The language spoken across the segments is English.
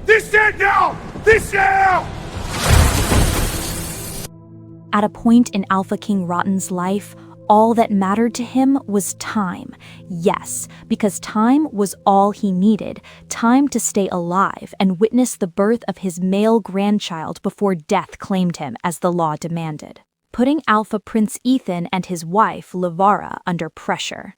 This end now! This now! At a point in Alpha King Rotten's life, all that mattered to him was time. Yes, because time was all he needed, time to stay alive and witness the birth of his male grandchild before death claimed him as the law demanded, putting Alpha Prince Ethan and his wife, Livara, under pressure.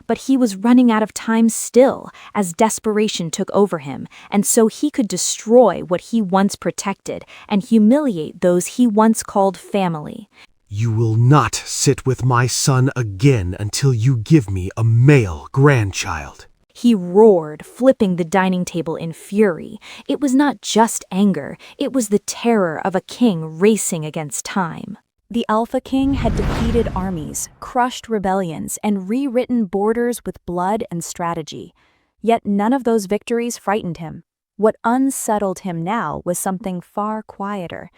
But he was running out of time still, as desperation took over him, and so he could destroy what he once protected and humiliate those he once called family. You will not sit with my son again until you give me a male grandchild. He roared, flipping the dining table in fury. It was not just anger, it was the terror of a king racing against time. The Alpha King had defeated armies, crushed rebellions, and rewritten borders with blood and strategy. Yet none of those victories frightened him. What unsettled him now was something far quieter: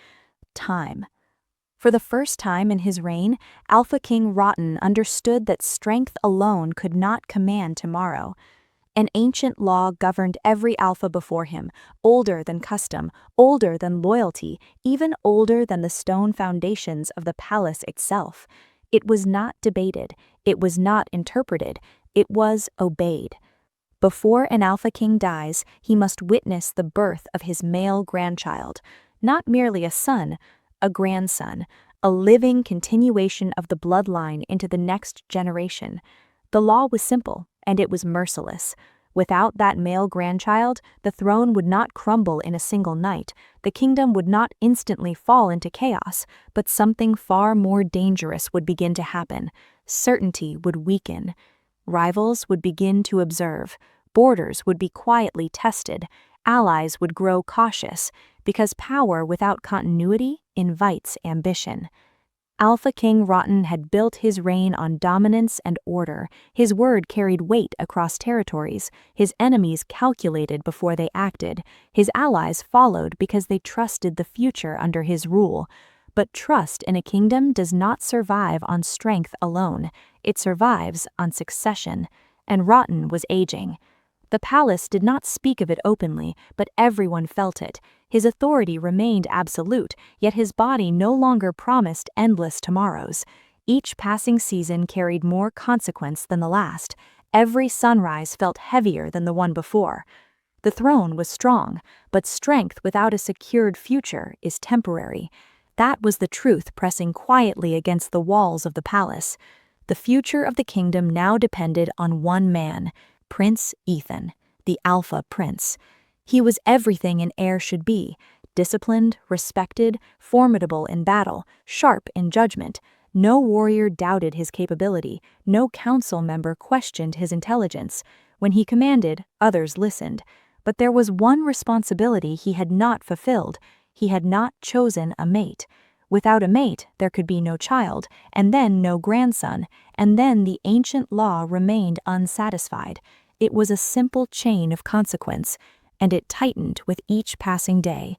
time. For the first time in his reign, Alpha King Rotten understood that strength alone could not command tomorrow. An ancient law governed every alpha before him, older than custom, older than loyalty, even older than the stone foundations of the palace itself. It was not debated, it was not interpreted, it was obeyed. Before an Alpha King dies, he must witness the birth of his male grandchild, not merely a son, a grandson, a living continuation of the bloodline into the next generation. The law was simple, and it was merciless. Without that male grandchild, the throne would not crumble in a single night, the kingdom would not instantly fall into chaos, but something far more dangerous would begin to happen. Certainty would weaken. Rivals would begin to observe. Borders would be quietly tested. Allies would grow cautious, because power without continuity invites ambition. Alpha King Rotten had built his reign on dominance and order. His word carried weight across territories. His enemies calculated before they acted. His allies followed because they trusted the future under his rule. But trust in a kingdom does not survive on strength alone. It survives on succession. And Rotten was aging. The palace did not speak of it openly, but everyone felt it. His authority remained absolute, yet his body no longer promised endless tomorrows. Each passing season carried more consequence than the last. Every sunrise felt heavier than the one before. The throne was strong, but strength without a secured future is temporary. That was the truth pressing quietly against the walls of the palace. The future of the kingdom now depended on one man, Prince Ethan, the Alpha Prince. He was everything an heir should be: disciplined, respected, formidable in battle, sharp in judgment. No warrior doubted his capability, no council member questioned his intelligence. When he commanded, others listened. But there was one responsibility he had not fulfilled: he had not chosen a mate. Without a mate, there could be no child, and then no grandson, and then the ancient law remained unsatisfied. It was a simple chain of consequence, and it tightened with each passing day.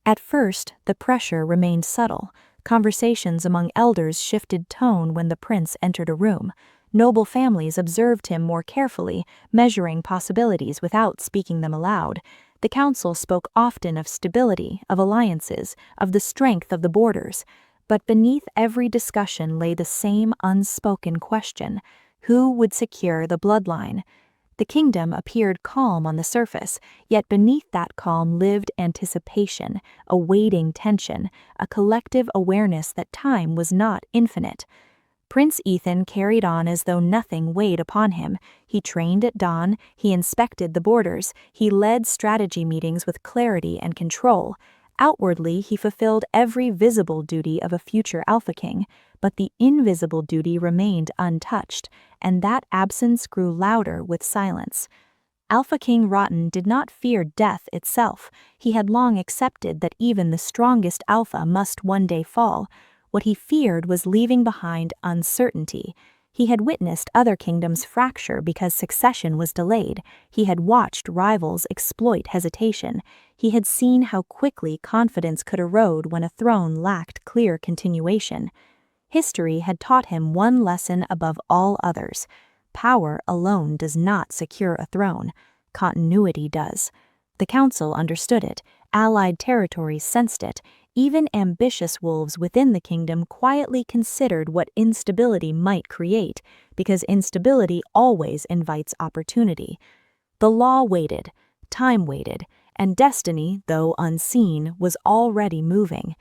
At first, the pressure remained subtle. Conversations among elders shifted tone when the prince entered a room. Noble families observed him more carefully, measuring possibilities without speaking them aloud. The council spoke often of stability, of alliances, of the strength of the borders. But beneath every discussion lay the same unspoken question: who would secure the bloodline? The kingdom appeared calm on the surface, yet beneath that calm lived anticipation, a waiting tension, a collective awareness that time was not infinite. Prince Ethan carried on as though nothing weighed upon him. He trained at dawn, he inspected the borders, he led strategy meetings with clarity and control. Outwardly, he fulfilled every visible duty of a future Alpha King, but the invisible duty remained untouched, and that absence grew louder with silence. Alpha King Rotten did not fear death itself. He had long accepted that even the strongest alpha must one day fall. What he feared was leaving behind uncertainty. He had witnessed other kingdoms fracture because succession was delayed. He had watched rivals exploit hesitation. He had seen how quickly confidence could erode when a throne lacked clear continuation. History had taught him one lesson above all others: power alone does not secure a throne. Continuity does. The council understood it, allied territories sensed it, even ambitious wolves within the kingdom quietly considered what instability might create, because instability always invites opportunity. The law waited, time waited, and destiny, though unseen, was already moving.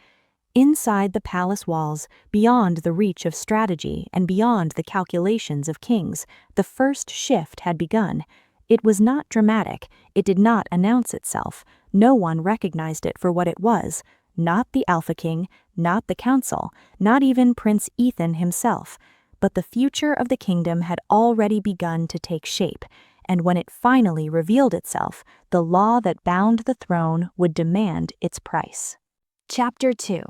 Inside the palace walls, beyond the reach of strategy and beyond the calculations of kings, the first shift had begun. It was not dramatic, it did not announce itself, no one recognized it for what it was, not the Alpha King, not the council, not even Prince Ethan himself, but the future of the kingdom had already begun to take shape, and when it finally revealed itself, the law that bound the throne would demand its price. Chapter 2.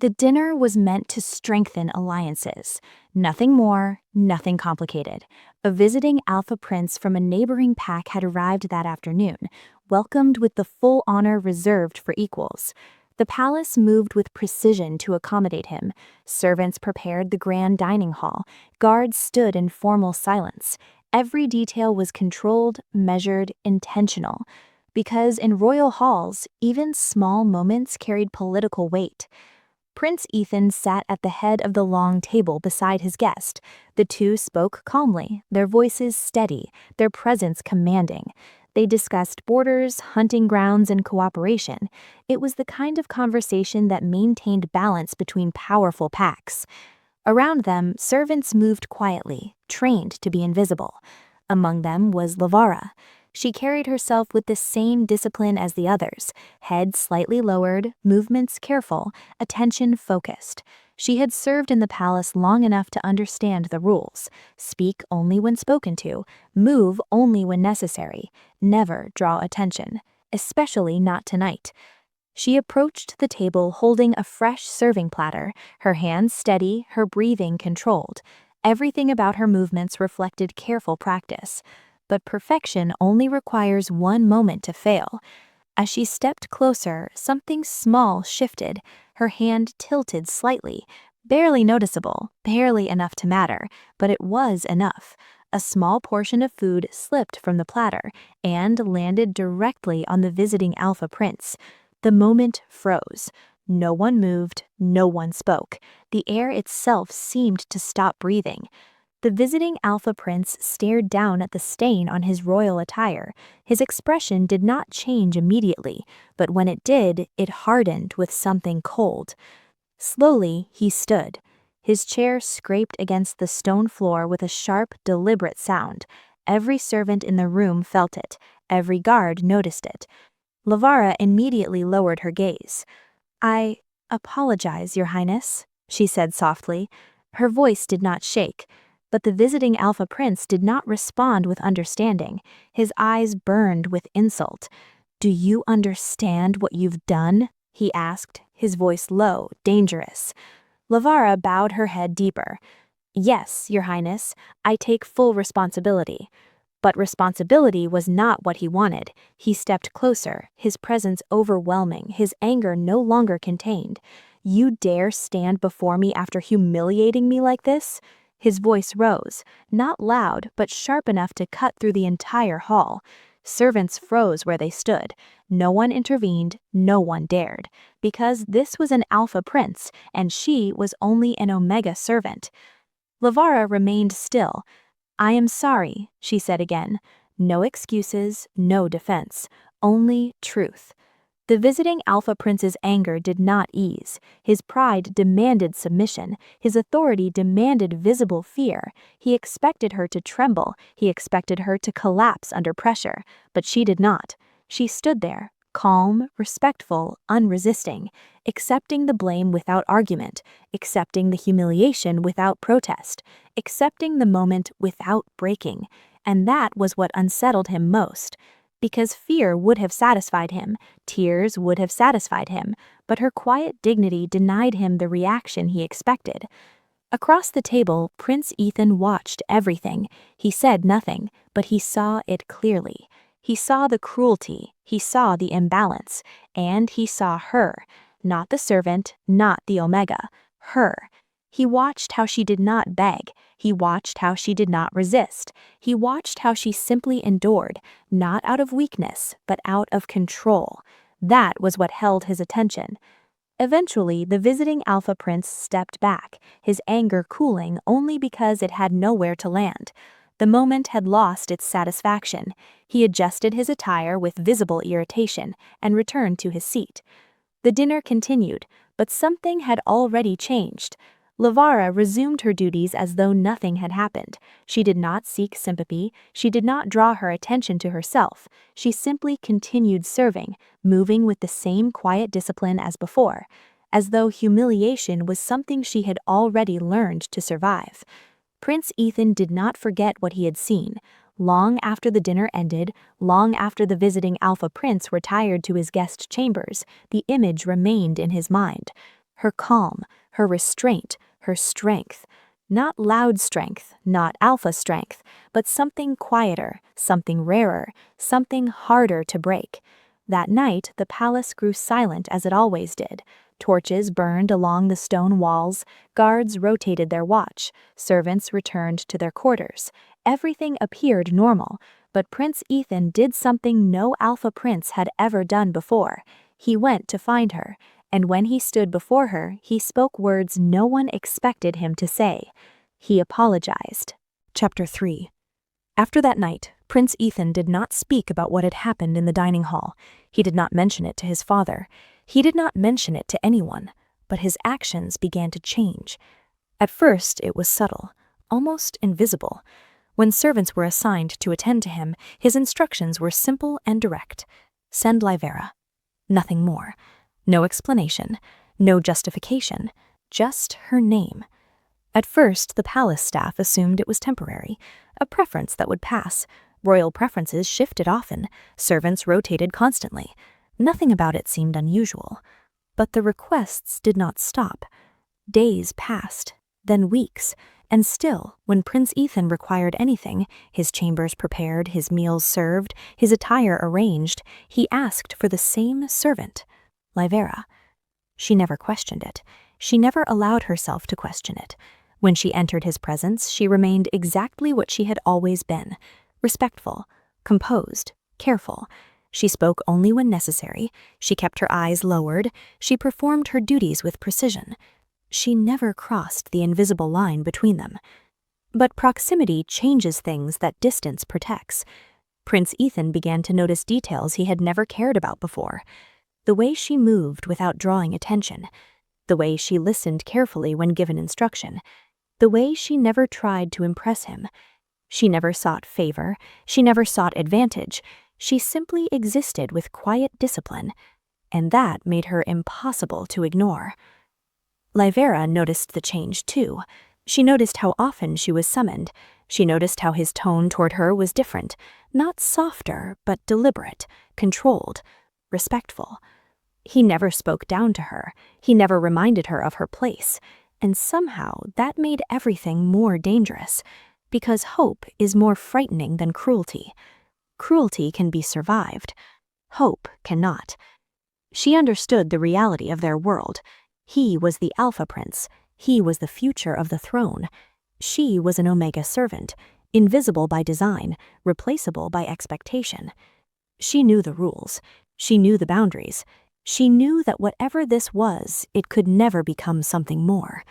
The dinner was meant to strengthen alliances. Nothing more, nothing complicated. A visiting Alpha Prince from a neighboring pack had arrived that afternoon, welcomed with the full honor reserved for equals. The palace moved with precision to accommodate him. Servants prepared the grand dining hall. Guards stood in formal silence. Every detail was controlled, measured, intentional. Because in royal halls, even small moments carried political weight. Prince Ethan sat at the head of the long table beside his guest. The two spoke calmly, their voices steady, their presence commanding. They discussed borders, hunting grounds, and cooperation. It was the kind of conversation that maintained balance between powerful packs. Around them, servants moved quietly, trained to be invisible. Among them was Lavara. She carried herself with the same discipline as the others, head slightly lowered, movements careful, attention focused. She had served in the palace long enough to understand the rules: speak only when spoken to, move only when necessary, never draw attention, especially not tonight. She approached the table holding a fresh serving platter, her hands steady, her breathing controlled. Everything about her movements reflected careful practice. But perfection only requires one moment to fail. As she stepped closer, something small shifted. Her hand tilted slightly, barely noticeable, barely enough to matter, but it was enough. A small portion of food slipped from the platter and landed directly on the visiting Alpha Prince. The moment froze. No one moved, no one spoke. The air itself seemed to stop breathing. The visiting Alpha Prince stared down at the stain on his royal attire. His expression did not change immediately, but when it did, it hardened with something cold. Slowly, he stood. His chair scraped against the stone floor with a sharp, deliberate sound. Every servant in the room felt it. Every guard noticed it. Lavara immediately lowered her gaze. "I apologize, Your Highness," she said softly. Her voice did not shake. But the visiting Alpha Prince did not respond with understanding. His eyes burned with insult. "Do you understand what you've done?" he asked, his voice low, dangerous. Lavara bowed her head deeper. "Yes, Your Highness, I take full responsibility." But responsibility was not what he wanted. He stepped closer, his presence overwhelming, his anger no longer contained. "You dare stand before me after humiliating me like this?" His voice rose, not loud, but sharp enough to cut through the entire hall. Servants froze where they stood. No one intervened, no one dared, because this was an Alpha Prince, and she was only an Omega servant. Lavara remained still. "I am sorry," she said again. No excuses, no defense, only truth. The visiting Alpha Prince's anger did not ease. His pride demanded submission. His authority demanded visible fear. He expected her to tremble. He expected her to collapse under pressure. But she did not. She stood there, calm, respectful, unresisting, accepting the blame without argument, accepting the humiliation without protest, accepting the moment without breaking. And that was what unsettled him most. Because fear would have satisfied him, tears would have satisfied him, but her quiet dignity denied him the reaction he expected. Across the table, Prince Ethan watched everything. He said nothing, but he saw it clearly. He saw the cruelty, he saw the imbalance, and he saw her, not the servant, not the Omega, her. He watched how she did not beg. He watched how she did not resist. He watched how she simply endured, not out of weakness, but out of control. That was what held his attention. Eventually, the visiting Alpha Prince stepped back, his anger cooling only because it had nowhere to land. The moment had lost its satisfaction. He adjusted his attire with visible irritation and returned to his seat. The dinner continued, but something had already changed. Lavara resumed her duties as though nothing had happened. She did not seek sympathy. She did not draw her attention to herself. She simply continued serving, moving with the same quiet discipline as before, as though humiliation was something she had already learned to survive. Prince Ethan did not forget what he had seen. Long after the dinner ended, long after the visiting Alpha Prince retired to his guest chambers, the image remained in his mind. Her calm, her restraint, her strength. Not loud strength, not alpha strength, but something quieter, something rarer, something harder to break. That night, the palace grew silent as it always did. Torches burned along the stone walls, guards rotated their watch, servants returned to their quarters. Everything appeared normal, but Prince Ethan did something no Alpha Prince had ever done before. He went to find her, and when he stood before her, he spoke words no one expected him to say. He apologized. Chapter 3. After that night, Prince Ethan did not speak about what had happened in the dining hall. He did not mention it to his father. He did not mention it to anyone, but his actions began to change. At first, it was subtle, almost invisible. When servants were assigned to attend to him, his instructions were simple and direct. Send Livera. Nothing more. No explanation, no justification, just her name. At first, the palace staff assumed it was temporary, a preference that would pass. Royal preferences shifted often, servants rotated constantly. Nothing about it seemed unusual. But the requests did not stop. Days passed, then weeks, and still, when Prince Ethan required anything, his chambers prepared, his meals served, his attire arranged, he asked for the same servant. Livera. She never questioned it. She never allowed herself to question it. When she entered his presence, she remained exactly what she had always been: respectful, composed, careful. She spoke only when necessary. She kept her eyes lowered. She performed her duties with precision. She never crossed the invisible line between them. But proximity changes things that distance protects. Prince Ethan began to notice details he had never cared about before. The way she moved without drawing attention, the way she listened carefully when given instruction, the way she never tried to impress him. She never sought favor, she never sought advantage, she simply existed with quiet discipline, and that made her impossible to ignore. Livera noticed the change too. She noticed how often she was summoned. She noticed how his tone toward her was different, not softer, but deliberate, controlled, respectful. He never spoke down to her. He never reminded her of her place. And somehow that made everything more dangerous, because hope is more frightening than cruelty. Cruelty can be survived. Hope cannot. She understood the reality of their world. He was the Alpha Prince. He was the future of the throne. She was an Omega servant, invisible by design, replaceable by expectation. She knew the rules. She knew the boundaries. She knew that whatever this was, it could never become something more.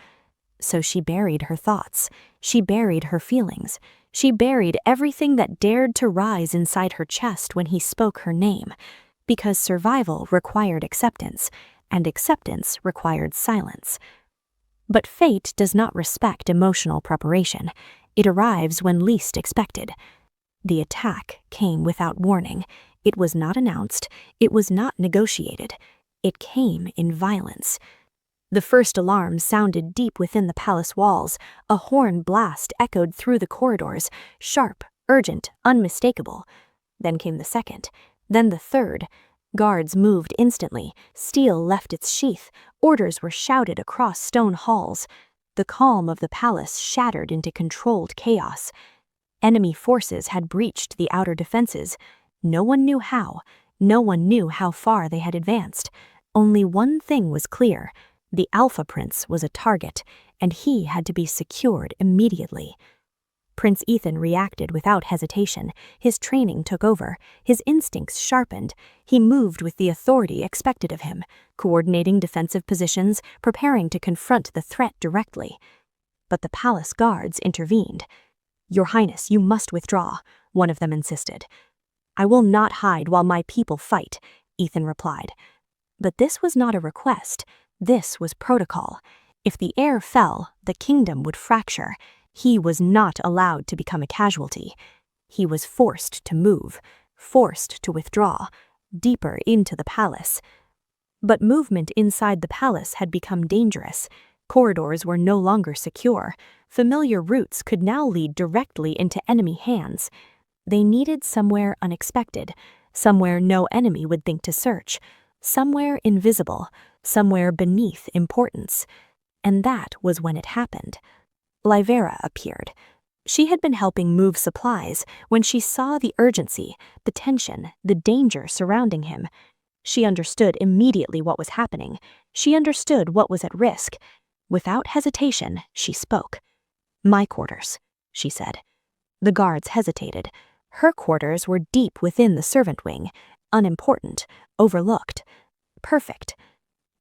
So she buried her thoughts. She buried her feelings. She buried everything that dared to rise inside her chest when he spoke her name, because survival required acceptance, and acceptance required silence. But fate does not respect emotional preparation. It arrives when least expected. The attack came without warning. It was not announced. It was not negotiated. It came in violence. The first alarm sounded deep within the palace walls. A horn blast echoed through the corridors, sharp, urgent, unmistakable. Then came the second, then the third. Guards moved instantly. Steel left its sheath. Orders were shouted across stone halls. The calm of the palace shattered into controlled chaos. Enemy forces had breached the outer defenses. No one knew how. No one knew how far they had advanced. Only one thing was clear. The Alpha Prince was a target, and he had to be secured immediately. Prince Ethan reacted without hesitation. His training took over, his instincts sharpened. He moved with the authority expected of him, coordinating defensive positions, preparing to confront the threat directly. But the palace guards intervened. "Your Highness, you must withdraw," one of them insisted. "I will not hide while my people fight," Ethan replied. But this was not a request. This was protocol. If the heir fell, the kingdom would fracture. He was not allowed to become a casualty. He was forced to move, forced to withdraw, deeper into the palace. But movement inside the palace had become dangerous. Corridors were no longer secure. Familiar routes could now lead directly into enemy hands. They needed somewhere unexpected, somewhere no enemy would think to search, somewhere invisible, somewhere beneath importance. And that was when it happened. Livera appeared. She had been helping move supplies when she saw the urgency, the tension, the danger surrounding him. She understood immediately what was happening. She understood what was at risk. Without hesitation, she spoke. "My quarters," she said. The guards hesitated. Her quarters were deep within the servant wing, unimportant, overlooked. Perfect.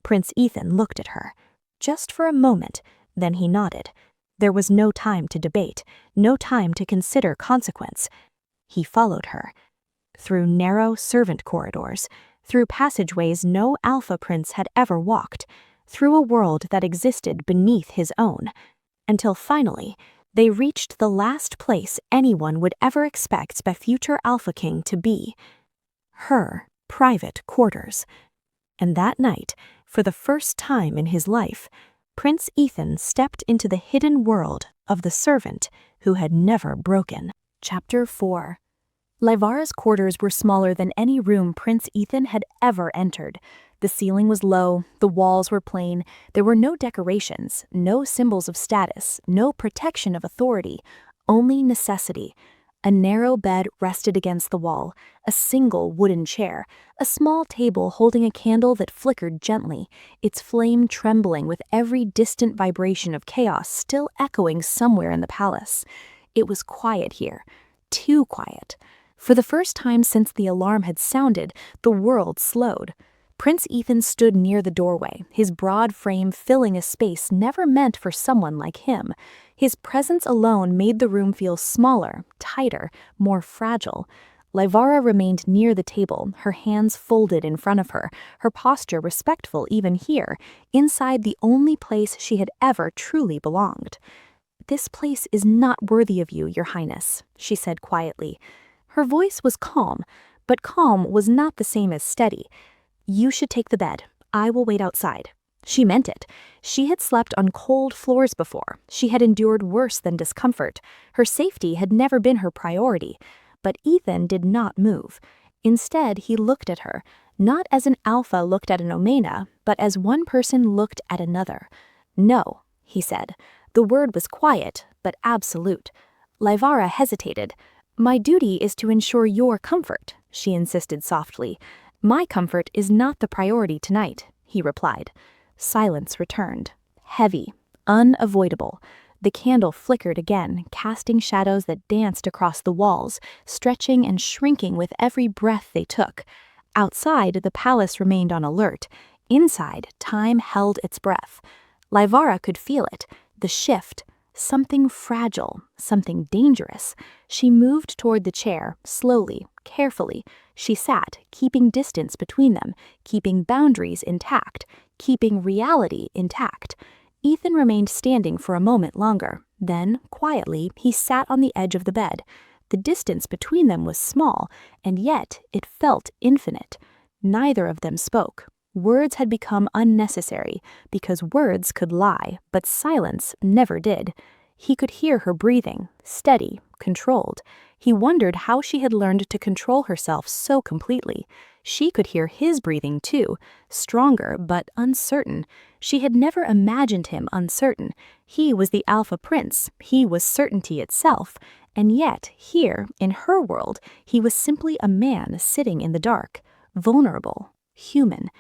Prince Ethan looked at her. Just for a moment, then he nodded. There was no time to debate, no time to consider consequence. He followed her. Through narrow servant corridors, through passageways no Alpha Prince had ever walked, through a world that existed beneath his own, until finally they reached the last place anyone would ever expect the future Alpha King to be. Her private quarters. And that night, for the first time in his life, Prince Ethan stepped into the hidden world of the servant who had never broken. Chapter 4. Livara's quarters were smaller than any room Prince Ethan had ever entered. The ceiling was low, the walls were plain, there were no decorations, no symbols of status, no protection of authority, only necessity. A narrow bed rested against the wall, a single wooden chair, a small table holding a candle that flickered gently, its flame trembling with every distant vibration of chaos still echoing somewhere in the palace. It was quiet here, too quiet. For the first time since the alarm had sounded, the world slowed. Prince Ethan stood near the doorway, his broad frame filling a space never meant for someone like him. His presence alone made the room feel smaller, tighter, more fragile. Livara remained near the table, her hands folded in front of her, her posture respectful even here, inside the only place she had ever truly belonged. "This place is not worthy of you, Your Highness," she said quietly. Her voice was calm, but calm was not the same as steady. "You should take the bed. I will wait outside." She meant it. She had slept on cold floors before. She had endured worse than discomfort. Her safety had never been her priority. But Ethan did not move. Instead, he looked at her, not as an alpha looked at an omena, but as one person looked at another. "No," he said. The word was quiet, but absolute. Livara hesitated. "My duty is to ensure your comfort," she insisted softly. "My comfort is not the priority tonight," he replied. Silence returned. Heavy, unavoidable. The candle flickered again, casting shadows that danced across the walls, stretching and shrinking with every breath they took. Outside, the palace remained on alert. Inside, time held its breath. Livara could feel it, the shift. Something fragile, something dangerous. She moved toward the chair, slowly, carefully. She sat, keeping distance between them, keeping boundaries intact, keeping reality intact. Ethan remained standing for a moment longer. Then, quietly, he sat on the edge of the bed. The distance between them was small, and yet it felt infinite. Neither of them spoke. Words had become unnecessary, because words could lie, but silence never did. He could hear her breathing, steady, controlled. He wondered how she had learned to control herself so completely. She could hear his breathing too, stronger but uncertain. She had never imagined him uncertain. He was the Alpha Prince, he was certainty itself. And yet, here, in her world, he was simply a man sitting in the dark, vulnerable, human.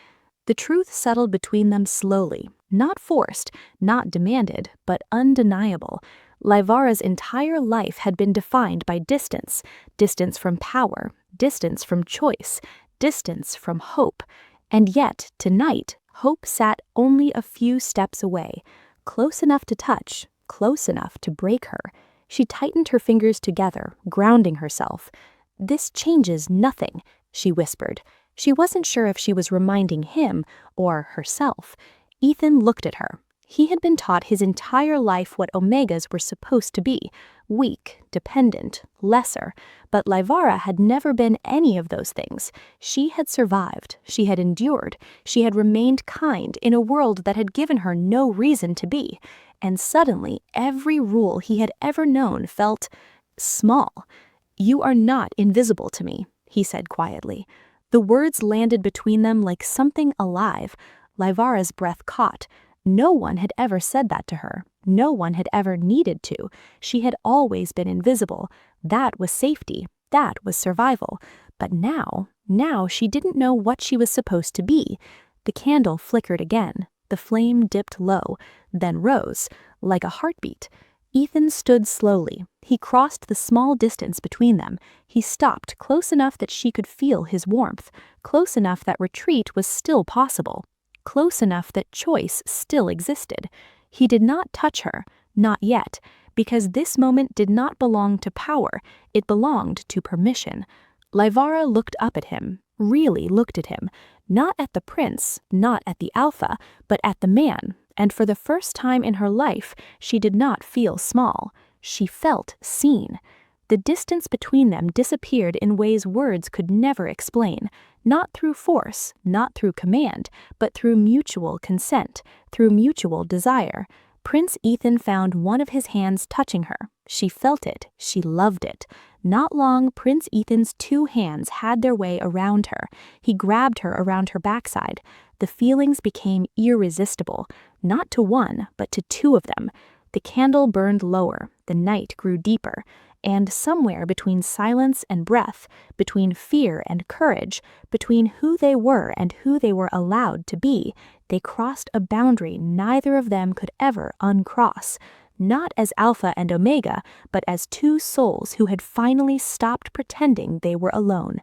The truth settled between them slowly, not forced, not demanded, but undeniable. Livara's entire life had been defined by distance, distance from power, distance from choice, distance from hope. And yet, tonight, hope sat only a few steps away, close enough to touch, close enough to break her. She tightened her fingers together, grounding herself. "This changes nothing," she whispered. She wasn't sure if she was reminding him or herself. Ethan looked at her. He had been taught his entire life what Omegas were supposed to be: weak, dependent, lesser. But Livara had never been any of those things. She had survived, she had endured, she had remained kind in a world that had given her no reason to be. And suddenly, every rule he had ever known felt small. "You are not invisible to me," he said quietly. The words landed between them like something alive. Livara's breath caught. No one had ever said that to her. No one had ever needed to. She had always been invisible. That was safety. That was survival. But now she didn't know what she was supposed to be. The candle flickered again. The flame dipped low, then rose, like a heartbeat. Ethan stood slowly. He crossed the small distance between them. He stopped close enough that she could feel his warmth, close enough that retreat was still possible, close enough that choice still existed. He did not touch her, not yet, because this moment did not belong to power, it belonged to permission. Livara looked up at him, really looked at him, not at the prince, not at the alpha, but at the man, and for the first time in her life, she did not feel small. She felt seen. The distance between them disappeared in ways words could never explain, not through force, not through command, but through mutual consent, through mutual desire. Prince Ethan found one of his hands touching her. She felt it. She loved it. Not long, Prince Ethan's two hands had their way around her. He grabbed her around her backside. The feelings became irresistible, not to one, but to two of them. The candle burned lower, the night grew deeper, and somewhere between silence and breath, between fear and courage, between who they were and who they were allowed to be, they crossed a boundary neither of them could ever uncross. Not as Alpha and Omega, but as two souls who had finally stopped pretending they were alone.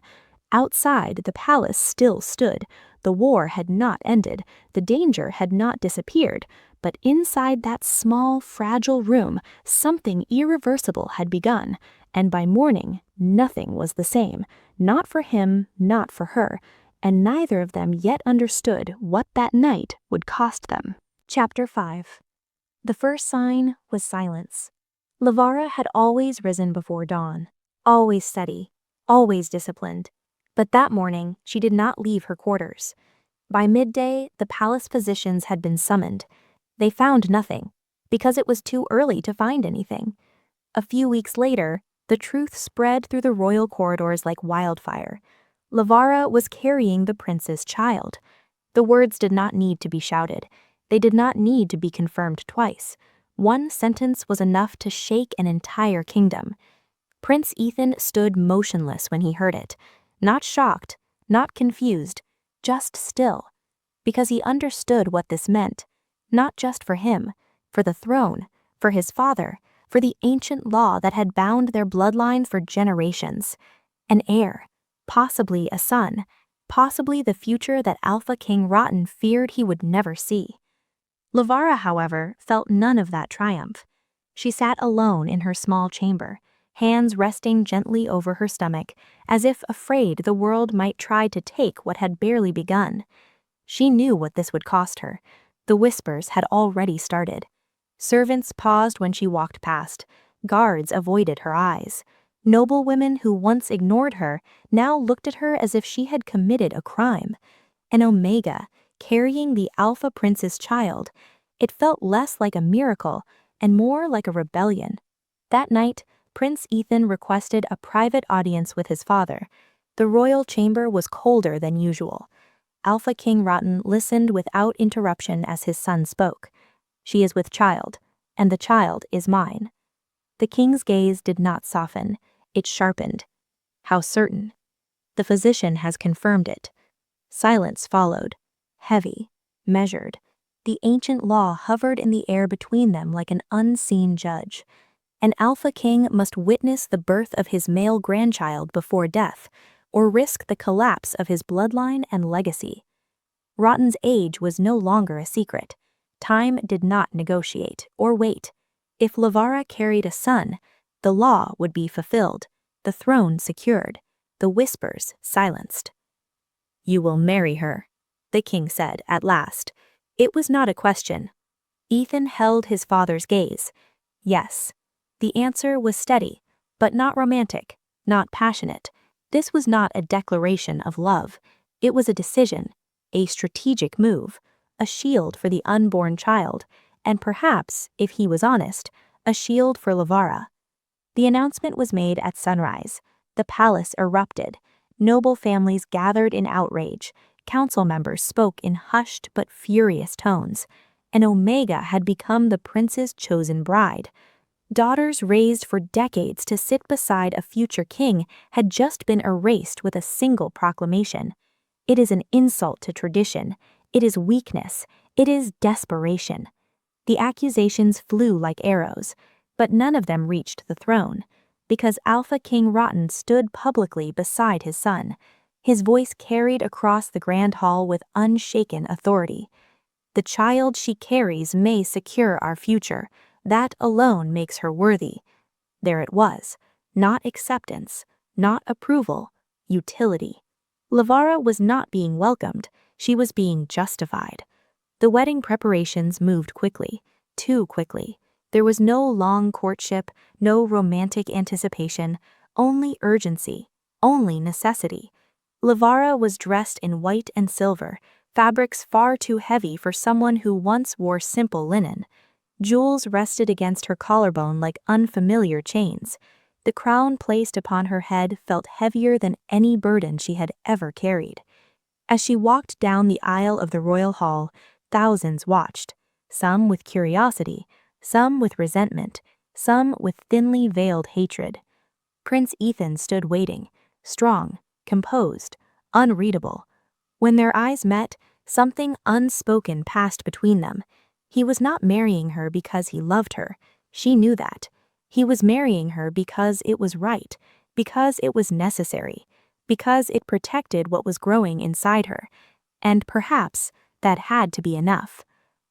Outside, the palace still stood. The war had not ended. The danger had not disappeared. But inside that small, fragile room, something irreversible had begun. And by morning, nothing was the same. Not for him, not for her. And neither of them yet understood what that night would cost them. Chapter 5. The first sign was silence. Livara had always risen before dawn, always steady, always disciplined. But that morning, she did not leave her quarters. By midday, the palace physicians had been summoned. They found nothing, because it was too early to find anything. A few weeks later, the truth spread through the royal corridors like wildfire. Livara was carrying the prince's child. The words did not need to be shouted. They did not need to be confirmed twice. One sentence was enough to shake an entire kingdom. Prince Ethan stood motionless when he heard it. Not shocked, not confused, just still, because he understood what this meant, not just for him, for the throne, for his father, for the ancient law that had bound their bloodline for generations. An heir, possibly a son, possibly the future that Alpha King Rotten feared he would never see. Livara, however, felt none of that triumph. She sat alone in her small chamber, hands resting gently over her stomach, as if afraid the world might try to take what had barely begun. She knew what this would cost her. The whispers had already started. Servants paused when she walked past. Guards avoided her eyes. Noblewomen who once ignored her now looked at her as if she had committed a crime. An Omega, carrying the Alpha Prince's child. It felt less like a miracle and more like a rebellion. That night, Prince Ethan requested a private audience with his father. The royal chamber was colder than usual. Alpha King Rotten listened without interruption as his son spoke. "She is with child, and the child is mine." The king's gaze did not soften. It sharpened. "How certain?" "The physician has confirmed it." Silence followed. heavy, measured. The ancient law hovered in the air between them like an unseen judge. An alpha king must witness the birth of his male grandchild before death, or risk the collapse of his bloodline and legacy. Rotten's age was no longer a secret. Time did not negotiate or wait. If Lavara carried a son, the law would be fulfilled, the throne secured, the whispers silenced. "You will marry her," the king said at last. It was not a question. Ethan held his father's gaze. Yes. The answer was steady, but not romantic, not passionate. This was not a declaration of love. It was a decision, a strategic move, a shield for the unborn child, and perhaps, if he was honest, a shield for Lavara. The announcement was made at sunrise. The palace erupted. Noble families gathered in outrage. Council members spoke in hushed but furious tones. And Omega had become the prince's chosen bride. Daughters raised for decades to sit beside a future king had just been erased with a single proclamation. It is an insult to tradition. It is weakness. It is desperation. The accusations flew like arrows, but none of them reached the throne, because Alpha King Rotten stood publicly beside his son. His voice carried across the grand hall with unshaken authority. "The child she carries may secure our future. That alone makes her worthy." There it was. Not acceptance, not approval, utility. Lavara was not being welcomed. She was being justified. The wedding preparations moved quickly, too quickly. There was no long courtship, no romantic anticipation, only urgency, only necessity. Lavara was dressed in white and silver, fabrics far too heavy for someone who once wore simple linen. Jewels rested against her collarbone like unfamiliar chains. The crown placed upon her head felt heavier than any burden she had ever carried. As she walked down the aisle of the royal hall, thousands watched, some with curiosity, some with resentment, some with thinly veiled hatred. Prince Ethan stood waiting, strong, composed, unreadable. When their eyes met, something unspoken passed between them. He was not marrying her because he loved her. She knew that. He was marrying her because it was right, because it was necessary, because it protected what was growing inside her. And perhaps that had to be enough.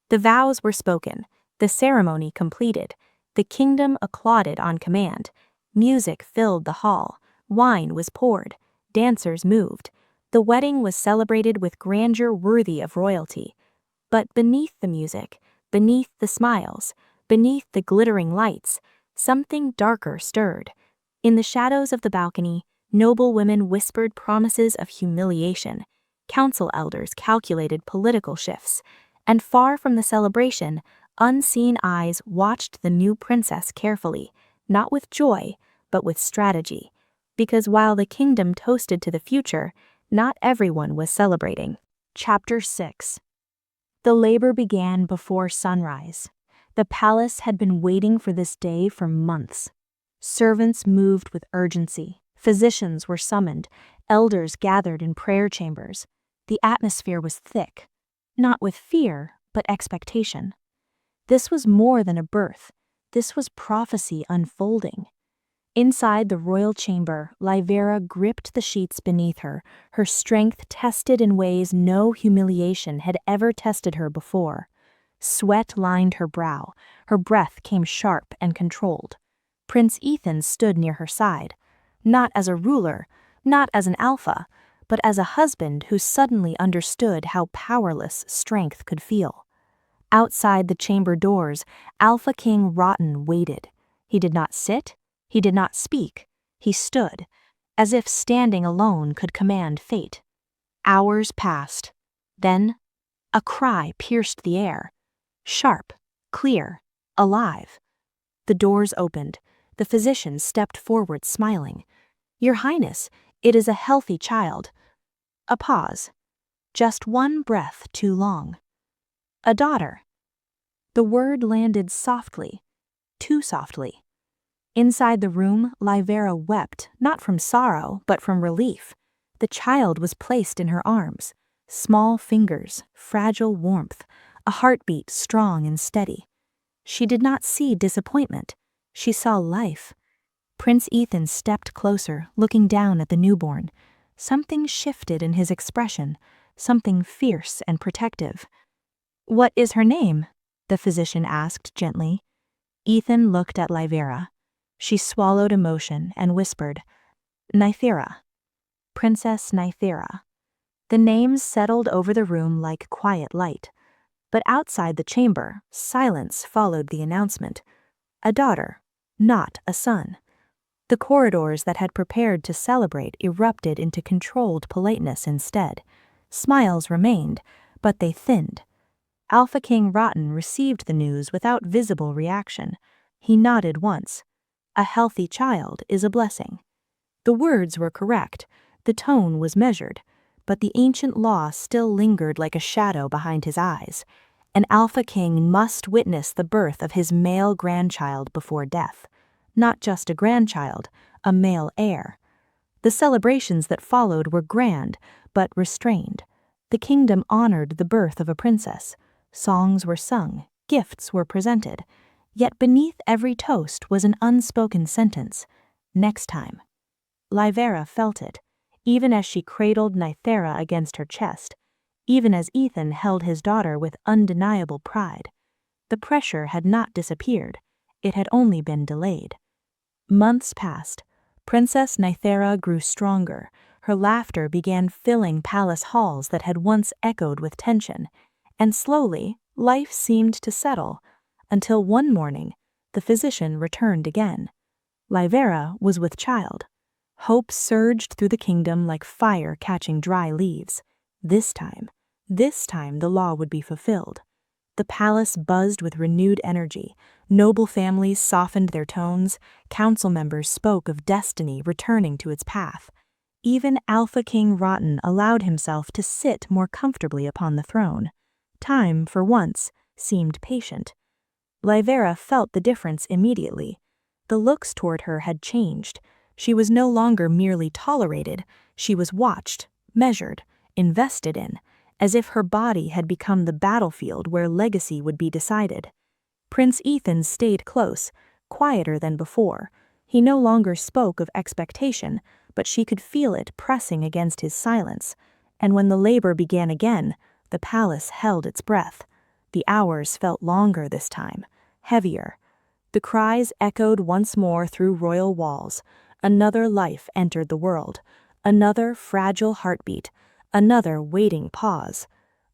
The vows were spoken, the ceremony completed, the kingdom applauded on command. Music filled the hall, wine was poured, dancers moved. The wedding was celebrated with grandeur worthy of royalty. But beneath the music, beneath the smiles, beneath the glittering lights, something darker stirred. In the shadows of the balcony, noble women whispered promises of humiliation. Council elders calculated political shifts. And far from the celebration, unseen eyes watched the new princess carefully, not with joy, but with strategy. Because while the kingdom toasted to the future, not everyone was celebrating. Chapter 6. The labor began before sunrise. The palace had been waiting for this day for months. Servants moved with urgency. Physicians were summoned. Elders gathered in prayer chambers. The atmosphere was thick, not with fear, but expectation. This was more than a birth. This was prophecy unfolding. Inside the royal chamber, Livera gripped the sheets beneath her, her strength tested in ways no humiliation had ever tested her before. Sweat lined her brow, her breath came sharp and controlled. Prince Ethan stood near her side, not as a ruler, not as an alpha, but as a husband who suddenly understood how powerless strength could feel. Outside the chamber doors, Alpha King Rotten waited. He did not sit. He did not speak. He stood, as if standing alone could command fate. Hours passed. Then, a cry pierced the air. Sharp, clear, alive. The doors opened. The physician stepped forward smiling. "Your Highness, it is a healthy child." A pause. Just one breath too long. "A daughter." The word landed softly, too softly. Inside the room, Livera wept, not from sorrow, but from relief. The child was placed in her arms. Small fingers, fragile warmth, a heartbeat strong and steady. She did not see disappointment. She saw life. Prince Ethan stepped closer, looking down at the newborn. Something shifted in his expression, something fierce and protective. "What is her name?" the physician asked gently. Ethan looked at Livera. She swallowed emotion and whispered, "Nythera. Princess Nythera." The names settled over the room like quiet light. But outside the chamber, silence followed the announcement. A daughter, not a son. The corridors that had prepared to celebrate erupted into controlled politeness instead. Smiles remained, but they thinned. Alpha King Rotten received the news without visible reaction. He nodded once. A healthy child is a blessing. The words were correct, the tone was measured, but the ancient law still lingered like a shadow behind his eyes. An Alpha King must witness the birth of his male grandchild before death. Not just a grandchild, a male heir. The celebrations that followed were grand, but restrained. The kingdom honored the birth of a princess. Songs were sung, gifts were presented. Yet beneath every toast was an unspoken sentence: next time. Livera felt it, even as she cradled Nythera against her chest, even as Ethan held his daughter with undeniable pride. The pressure had not disappeared, it had only been delayed. Months passed. Princess Nythera grew stronger. Her laughter began filling palace halls that had once echoed with tension. And slowly, life seemed to settle, until one morning, the physician returned again. Livera was with child. Hope surged through the kingdom like fire catching dry leaves. This time the law would be fulfilled. The palace buzzed with renewed energy. Noble families softened their tones. Council members spoke of destiny returning to its path. Even Alpha King Rotten allowed himself to sit more comfortably upon the throne. Time, for once, seemed patient. Livera felt the difference immediately. The looks toward her had changed. She was no longer merely tolerated. She was watched, measured, invested in, as if her body had become the battlefield where legacy would be decided. Prince Ethan stayed close, quieter than before. He no longer spoke of expectation, but she could feel it pressing against his silence. And when the labor began again, the palace held its breath. The hours felt longer this time, heavier. The cries echoed once more through royal walls. Another life entered the world, another fragile heartbeat, another waiting pause.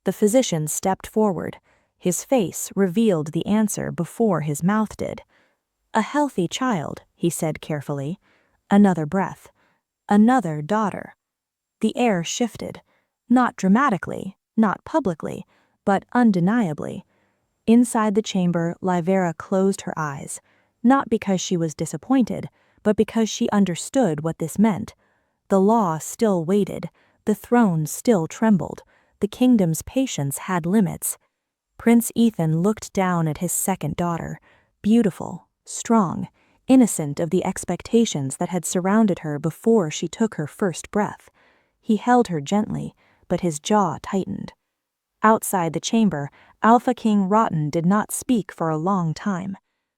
The physician stepped forward. His face revealed the answer before his mouth did. "A healthy child," he said carefully. Another breath. Another daughter. The air shifted, not dramatically, not publicly, but undeniably. Inside the chamber, Livera closed her eyes, not because she was disappointed, but because she understood what this meant. The law still waited, the throne still trembled, the kingdom's patience had limits. Prince Ethan looked down at his second daughter, beautiful, strong, innocent of the expectations that had surrounded her before she took her first breath. He held her gently, but his jaw tightened. Outside the chamber, Alpha King Rotten did not speak for a long time.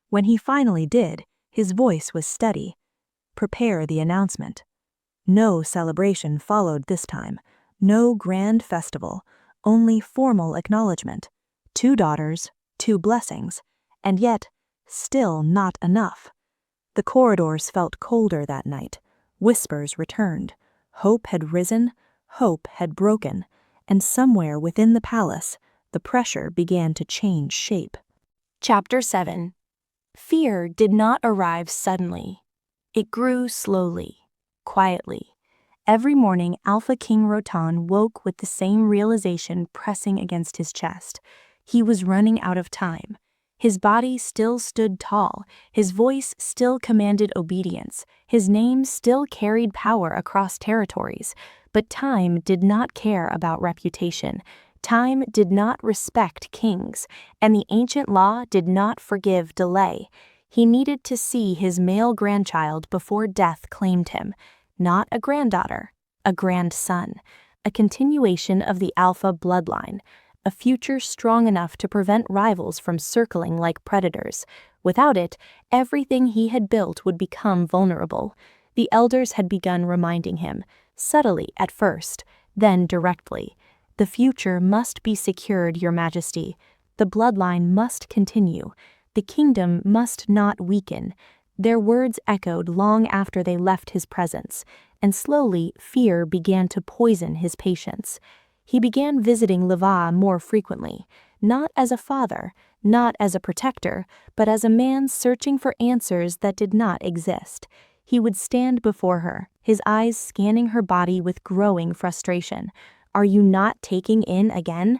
When he finally did, his voice was steady. "Prepare the announcement." No celebration followed this time. No grand festival, only formal acknowledgement. 2 daughters, 2 blessings, and yet, still not enough. The corridors felt colder that night. Whispers returned. Hope had risen, hope had broken, and somewhere within the palace, the pressure began to change shape. Chapter 7. Fear did not arrive suddenly. It grew slowly, quietly. Every morning, Alpha King Rotan woke with the same realization pressing against his chest. He was running out of time. His body still stood tall, his voice still commanded obedience, his name still carried power across territories. But time did not care about reputation. Time did not respect kings, and the ancient law did not forgive delay. He needed to see his male grandchild before death claimed him. Not a granddaughter, a grandson. a continuation of the Alpha bloodline, a future strong enough to prevent rivals from circling like predators. Without it, everything he had built would become vulnerable. The elders had begun reminding him, subtly at first, then directly. The future must be secured, Your Majesty. The bloodline must continue. The kingdom must not weaken. Their words echoed long after they left his presence, and slowly fear began to poison his patience. He began visiting Leva more frequently, not as a father, not as a protector, but as a man searching for answers that did not exist. He would stand before her, his eyes scanning her body with growing frustration. "Are you not taking in again?"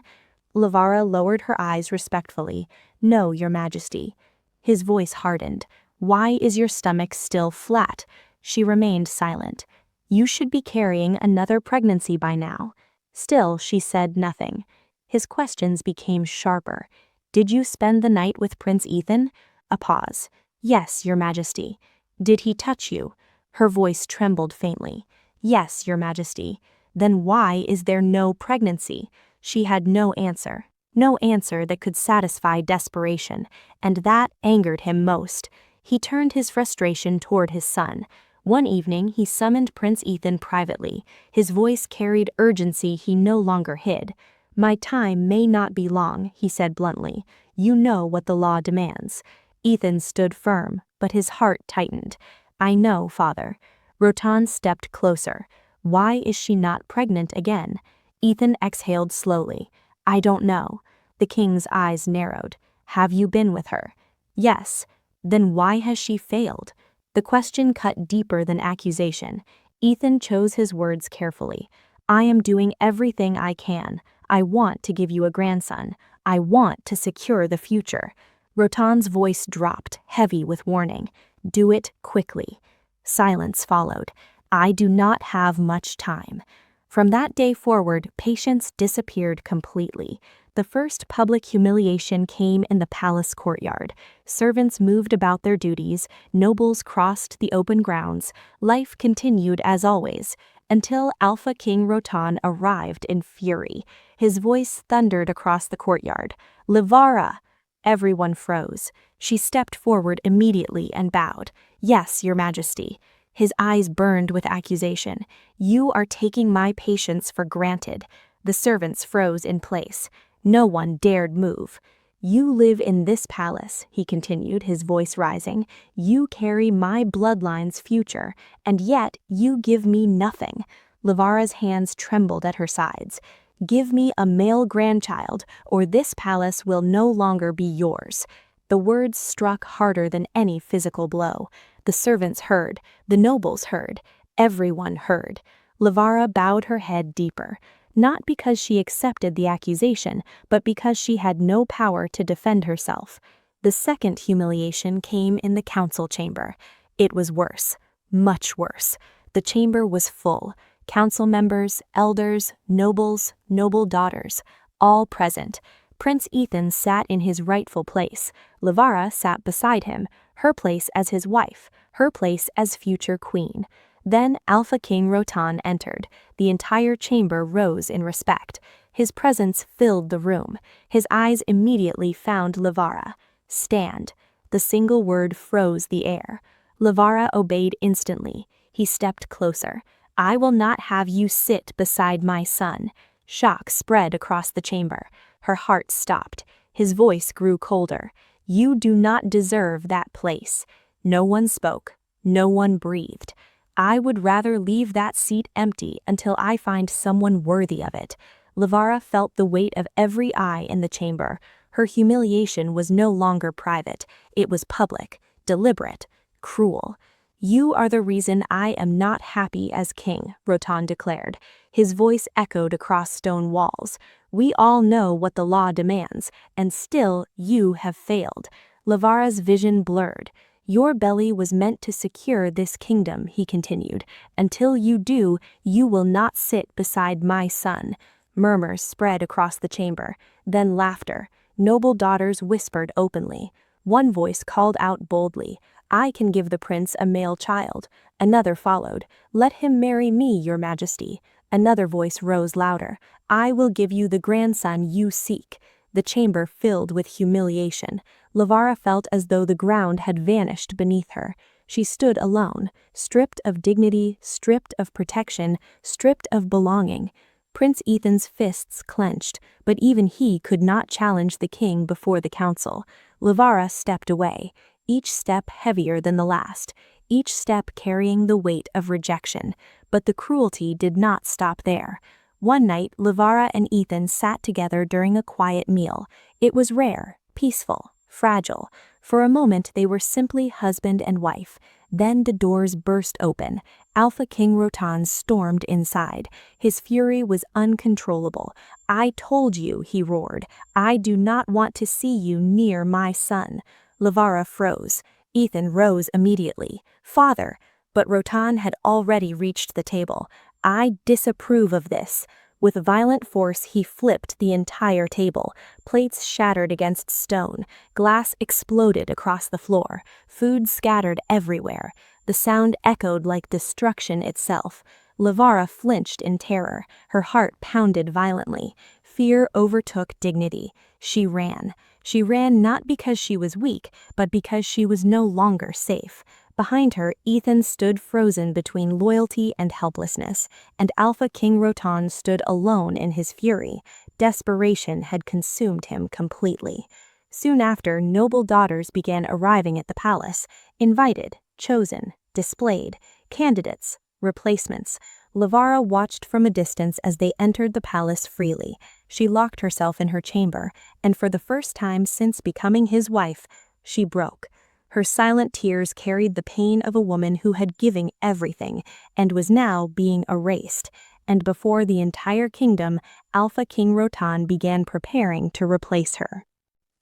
Levara lowered her eyes respectfully. "No, Your Majesty." His voice hardened. "Why is your stomach still flat?" She remained silent. "You should be carrying another pregnancy by now." Still, she said nothing. His questions became sharper. "Did you spend the night with Prince Ethan?" A pause. "Yes, Your Majesty." "Did he touch you?" Her voice trembled faintly. "Yes, Your Majesty." "Then why is there no pregnancy?" She had no answer. No answer that could satisfy desperation, and that angered him most. He turned his frustration toward his son. One evening, he summoned Prince Ethan privately. His voice carried urgency he no longer hid. "My time may not be long," he said bluntly. "You know what the law demands." Ethan stood firm, but his heart tightened. "I know, Father." Rotan stepped closer. "Why is she not pregnant again?" Ethan exhaled slowly. "I don't know." The king's eyes narrowed. "Have you been with her?" "Yes." "Then why has she failed?" The question cut deeper than accusation. Ethan chose his words carefully. "I am doing everything I can. I want to give you a grandson. I want to secure the future." Rotan's voice dropped, heavy with warning. "Do it quickly." Silence followed. "I do not have much time." From that day forward, patience disappeared completely. The first public humiliation came in the palace courtyard. Servants moved about their duties, nobles crossed the open grounds. Life continued as always, until Alpha King Rotan arrived in fury. His voice thundered across the courtyard. "Levara!" Everyone froze. She stepped forward immediately and bowed. "Yes, Your Majesty." His eyes burned with accusation. "You are taking my patience for granted." The servants froze in place. No one dared move. "You live in this palace," he continued, his voice rising. "You carry my bloodline's future, and yet you give me nothing." Levara's hands trembled at her sides. "Give me a male grandchild, or this palace will no longer be yours." The words struck harder than any physical blow. The servants heard, the nobles heard, everyone heard. Levara bowed her head deeper, not because she accepted the accusation, but because she had no power to defend herself. The second humiliation came in the council chamber. It was worse, much worse. The chamber was full. Council members, elders, nobles, noble daughters, all present. Prince Ethan sat in his rightful place. Levara sat beside him, her place as his wife, her place as future queen. Then Alpha King Rotan entered. The entire chamber rose in respect. His presence filled the room. His eyes immediately found Levara. "Stand." The single word froze the air. Levara obeyed instantly. He stepped closer. "I will not have you sit beside my son." Shock spread across the chamber. Her heart stopped. His voice grew colder. "You do not deserve that place." No one spoke. No one breathed. "I would rather leave that seat empty until I find someone worthy of it." Levara felt the weight of every eye in the chamber. Her humiliation was no longer private. It was public, deliberate, cruel. "You are the reason I am not happy as king," Rotan declared. His voice echoed across stone walls. "We all know what the law demands, and still you have failed." Levara's vision blurred. "Your belly was meant to secure this kingdom," he continued. "Until you do, you will not sit beside my son." Murmurs spread across the chamber, then laughter. Noble daughters whispered openly. One voice called out boldly, "I can give the prince a male child." Another followed, "Let him marry me, Your Majesty." Another voice rose louder. "I will give you the grandson you seek." The chamber filled with humiliation. Lavara felt as though the ground had vanished beneath her. She stood alone, stripped of dignity, stripped of protection, stripped of belonging. Prince Ethan's fists clenched, but even he could not challenge the king before the council. Lavara stepped away, each step heavier than the last, each step carrying the weight of rejection. But the cruelty did not stop there. One night, Lavara and Ethan sat together during a quiet meal. It was rare, peaceful, fragile. For a moment they were simply husband and wife. Then the doors burst open. Alpha King Rotan stormed inside. His fury was uncontrollable. "I told you," he roared. "I do not want to see you near my son." Lavara froze. Ethan rose immediately. "Father," but Rotan had already reached the table. "I disapprove of this." With violent force, he flipped the entire table. Plates shattered against stone. Glass exploded across the floor. Food scattered everywhere. The sound echoed like destruction itself. Lavara flinched in terror. Her heart pounded violently. Fear overtook dignity. She ran. She ran not because she was weak, but because she was no longer safe. Behind her, Ethan stood frozen between loyalty and helplessness, and Alpha King Rotan stood alone in his fury. Desperation had consumed him completely. Soon after, noble daughters began arriving at the palace, invited, chosen, displayed, candidates, replacements. Lavara watched from a distance as they entered the palace freely. She locked herself in her chamber, and for the first time since becoming his wife, she broke. Her silent tears carried the pain of a woman who had given everything and was now being erased. And before the entire kingdom, Alpha King Rotan began preparing to replace her.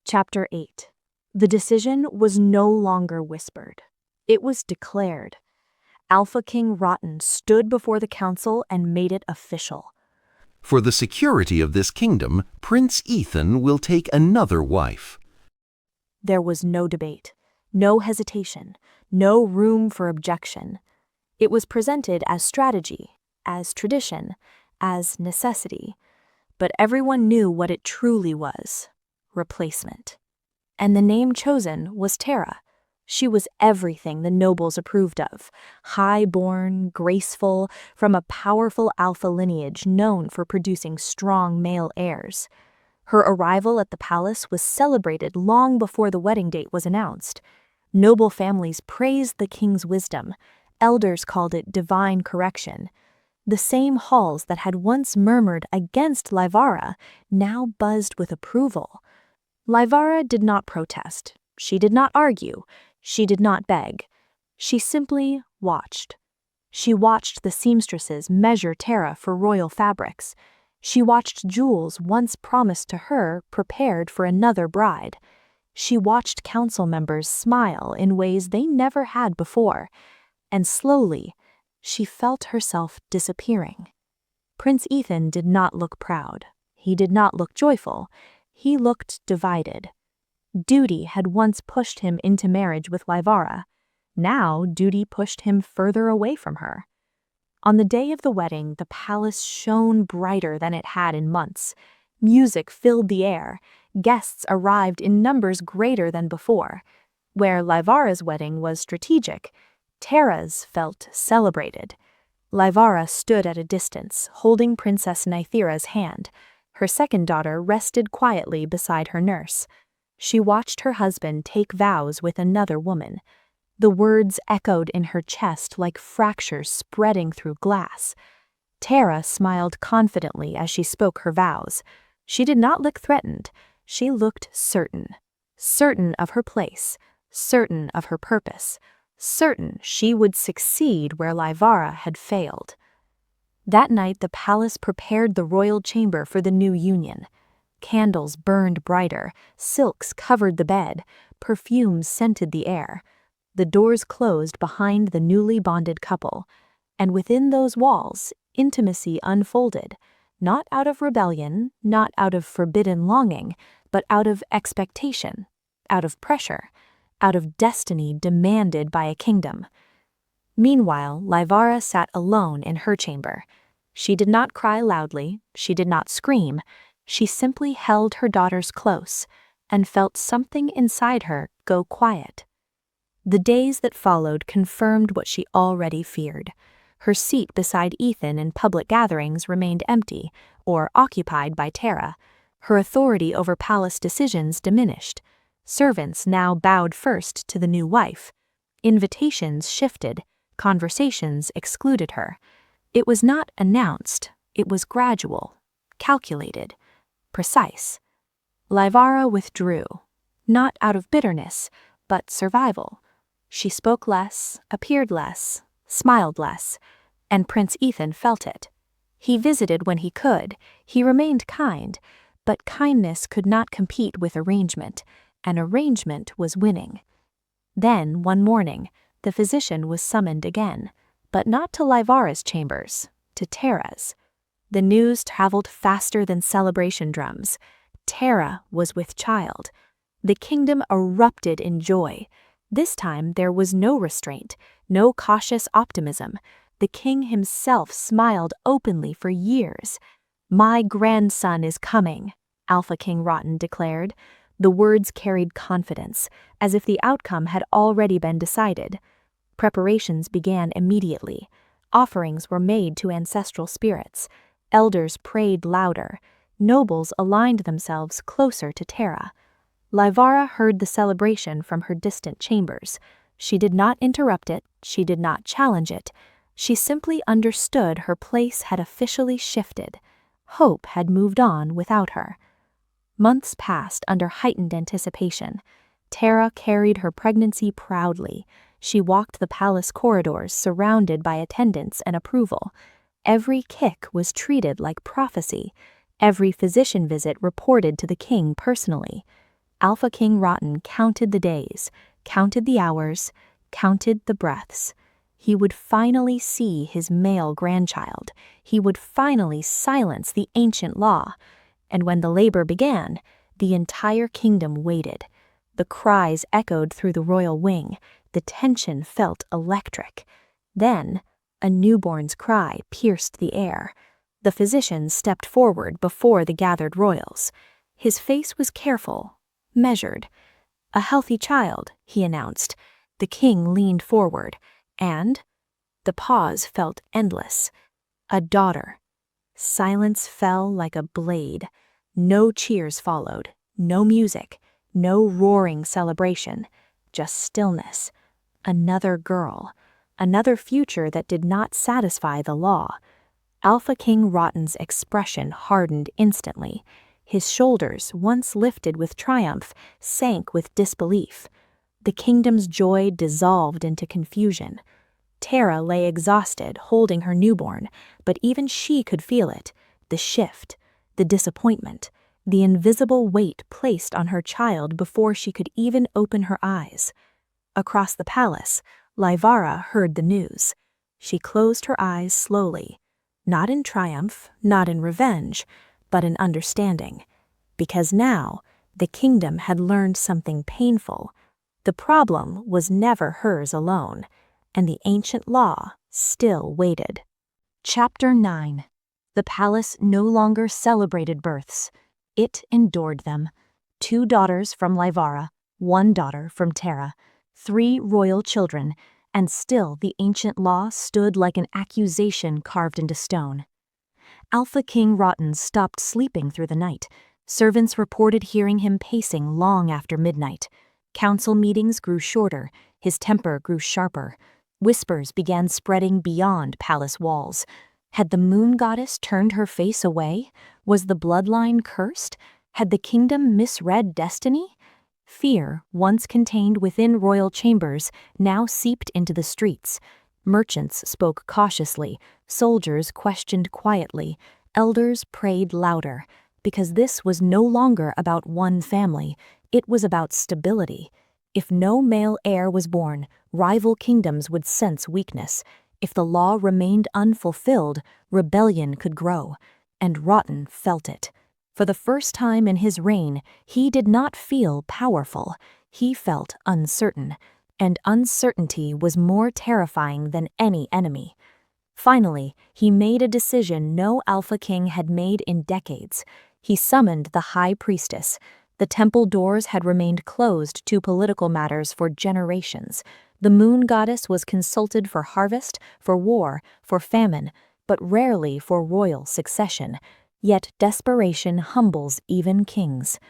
Chapter 8. The decision was no longer whispered. It was declared. Alpha King Rotan stood before the council and made it official. For the security of this kingdom, Prince Ethan will take another wife. There was no debate. No hesitation, no room for objection. It was presented as strategy, as tradition, as necessity. But everyone knew what it truly was: replacement. And the name chosen was Tara. She was everything the nobles approved of: high-born, graceful, from a powerful alpha lineage known for producing strong male heirs. Her arrival at the palace was celebrated long before the wedding date was announced. Noble families praised the king's wisdom. Elders called it divine correction. The same halls that had once murmured against Lavara now buzzed with approval. Lavara did not protest. She did not argue. She did not beg. She simply watched. She watched the seamstresses measure Tara for royal fabrics. She watched jewels once promised to her prepared for another bride. She watched council members smile in ways they never had before, and slowly, she felt herself disappearing. Prince Ethan did not look proud. He did not look joyful. He looked divided. Duty had once pushed him into marriage with Lavara. Now, duty pushed him further away from her. On the day of the wedding, the palace shone brighter than it had in months. Music filled the air. Guests arrived in numbers greater than before. Where Lavara's wedding was strategic, Tara's felt celebrated. Lavara stood at a distance, holding Princess Nythera's hand. Her second daughter rested quietly beside her nurse. She watched her husband take vows with another woman. The words echoed in her chest like fractures spreading through glass. Tara smiled confidently as she spoke her vows. She did not look threatened. She looked certain. Certain of her place. Certain of her purpose. Certain she would succeed where Lavara had failed. That night the palace prepared the royal chamber for the new union. Candles burned brighter, silks covered the bed, perfumes scented the air. The doors closed behind the newly bonded couple, and within those walls, intimacy unfolded, not out of rebellion, not out of forbidden longing, but out of expectation, out of pressure, out of destiny demanded by a kingdom. Meanwhile, Lavara sat alone in her chamber. She did not cry loudly, she did not scream, she simply held her daughters close and felt something inside her go quiet. The days that followed confirmed what she already feared. Her seat beside Ethan in public gatherings remained empty or occupied by Tara. Her authority over palace decisions diminished. Servants now bowed first to the new wife. Invitations shifted, conversations excluded her. It was not announced, it was gradual, calculated, precise. Livara withdrew, not out of bitterness, but survival. She spoke less, appeared less, smiled less, and Prince Ethan felt it. He visited when he could, he remained kind, but kindness could not compete with arrangement, and arrangement was winning. Then, one morning, the physician was summoned again, but not to Livara's chambers, to Tara's. The news traveled faster than celebration drums. Tara was with child. The kingdom erupted in joy. This time there was no restraint, no cautious optimism. The king himself smiled openly for years. "My grandson is coming," Alpha King Rotten declared. The words carried confidence, as if the outcome had already been decided. Preparations began immediately. Offerings were made to ancestral spirits. Elders prayed louder. Nobles aligned themselves closer to Tara. Livara heard the celebration from her distant chambers. She did not interrupt it, she did not challenge it. She simply understood her place had officially shifted. Hope had moved on without her. Months passed under heightened anticipation. Tara carried her pregnancy proudly. She walked the palace corridors surrounded by attendants and approval. Every kick was treated like prophecy. Every physician visit reported to the king personally. Alpha King Rotten counted the days, counted the hours, counted the breaths. He would finally see his male grandchild. He would finally silence the ancient law. And when the labor began, the entire kingdom waited. The cries echoed through the royal wing. The tension felt electric. Then, a newborn's cry pierced the air. The physician stepped forward before the gathered royals. His face was careful, measured. "A healthy child," he announced. The king leaned forward, and the pause felt endless. A daughter. Silence fell like a blade. No cheers followed, no music, no roaring celebration, just stillness. Another girl, another future that did not satisfy the law. Alpha King Rotten's expression hardened instantly. His shoulders, once lifted with triumph, sank with disbelief. The kingdom's joy dissolved into confusion. Tara lay exhausted, holding her newborn, but even she could feel it, the shift, the disappointment, the invisible weight placed on her child before she could even open her eyes. Across the palace, Livara heard the news. She closed her eyes slowly, not in triumph, not in revenge, but in understanding. Because now, the kingdom had learned something painful. The problem was never hers alone, and the ancient law still waited. Chapter 9. The palace no longer celebrated births. It endured them. 2 daughters from Livara, 1 daughter from Tara, 3 royal children, and still the ancient law stood like an accusation carved into stone. Alpha King Rotten stopped sleeping through the night. Servants reported hearing him pacing long after midnight. Council meetings grew shorter, his temper grew sharper. Whispers began spreading beyond palace walls. Had the moon goddess turned her face away? Was the bloodline cursed? Had the kingdom misread destiny? Fear, once contained within royal chambers, now seeped into the streets. Merchants spoke cautiously, soldiers questioned quietly, elders prayed louder, because this was no longer about one family, it was about stability. If no male heir was born, rival kingdoms would sense weakness. If the law remained unfulfilled, rebellion could grow. And Rotten felt it. For the first time in his reign, he did not feel powerful. He felt uncertain. And uncertainty was more terrifying than any enemy. Finally, he made a decision no Alpha King had made in decades. He summoned the High Priestess. The temple doors had remained closed to political matters for generations. The moon goddess was consulted for harvest, for war, for famine, but rarely for royal succession. Yet desperation humbles even kings.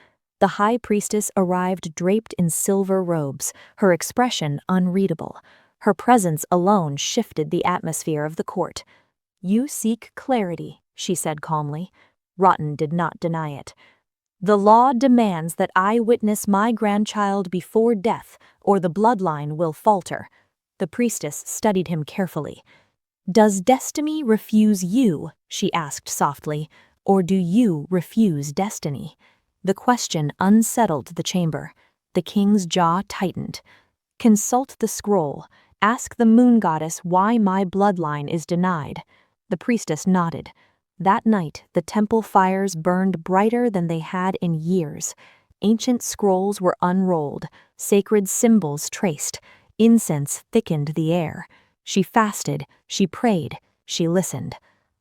The High Priestess arrived draped in silver robes, her expression unreadable. Her presence alone shifted the atmosphere of the court. "You seek clarity," she said calmly. Rotten did not deny it. "The law demands that I witness my grandchild before death, or the bloodline will falter." The priestess studied him carefully. "Does destiny refuse you?" she asked softly, "or do you refuse destiny?" The question unsettled the chamber. The king's jaw tightened. "Consult the scroll. Ask the moon goddess why my bloodline is denied." The priestess nodded. That night, the temple fires burned brighter than they had in years. Ancient scrolls were unrolled, sacred symbols traced. Incense thickened the air. She fasted, she prayed, she listened.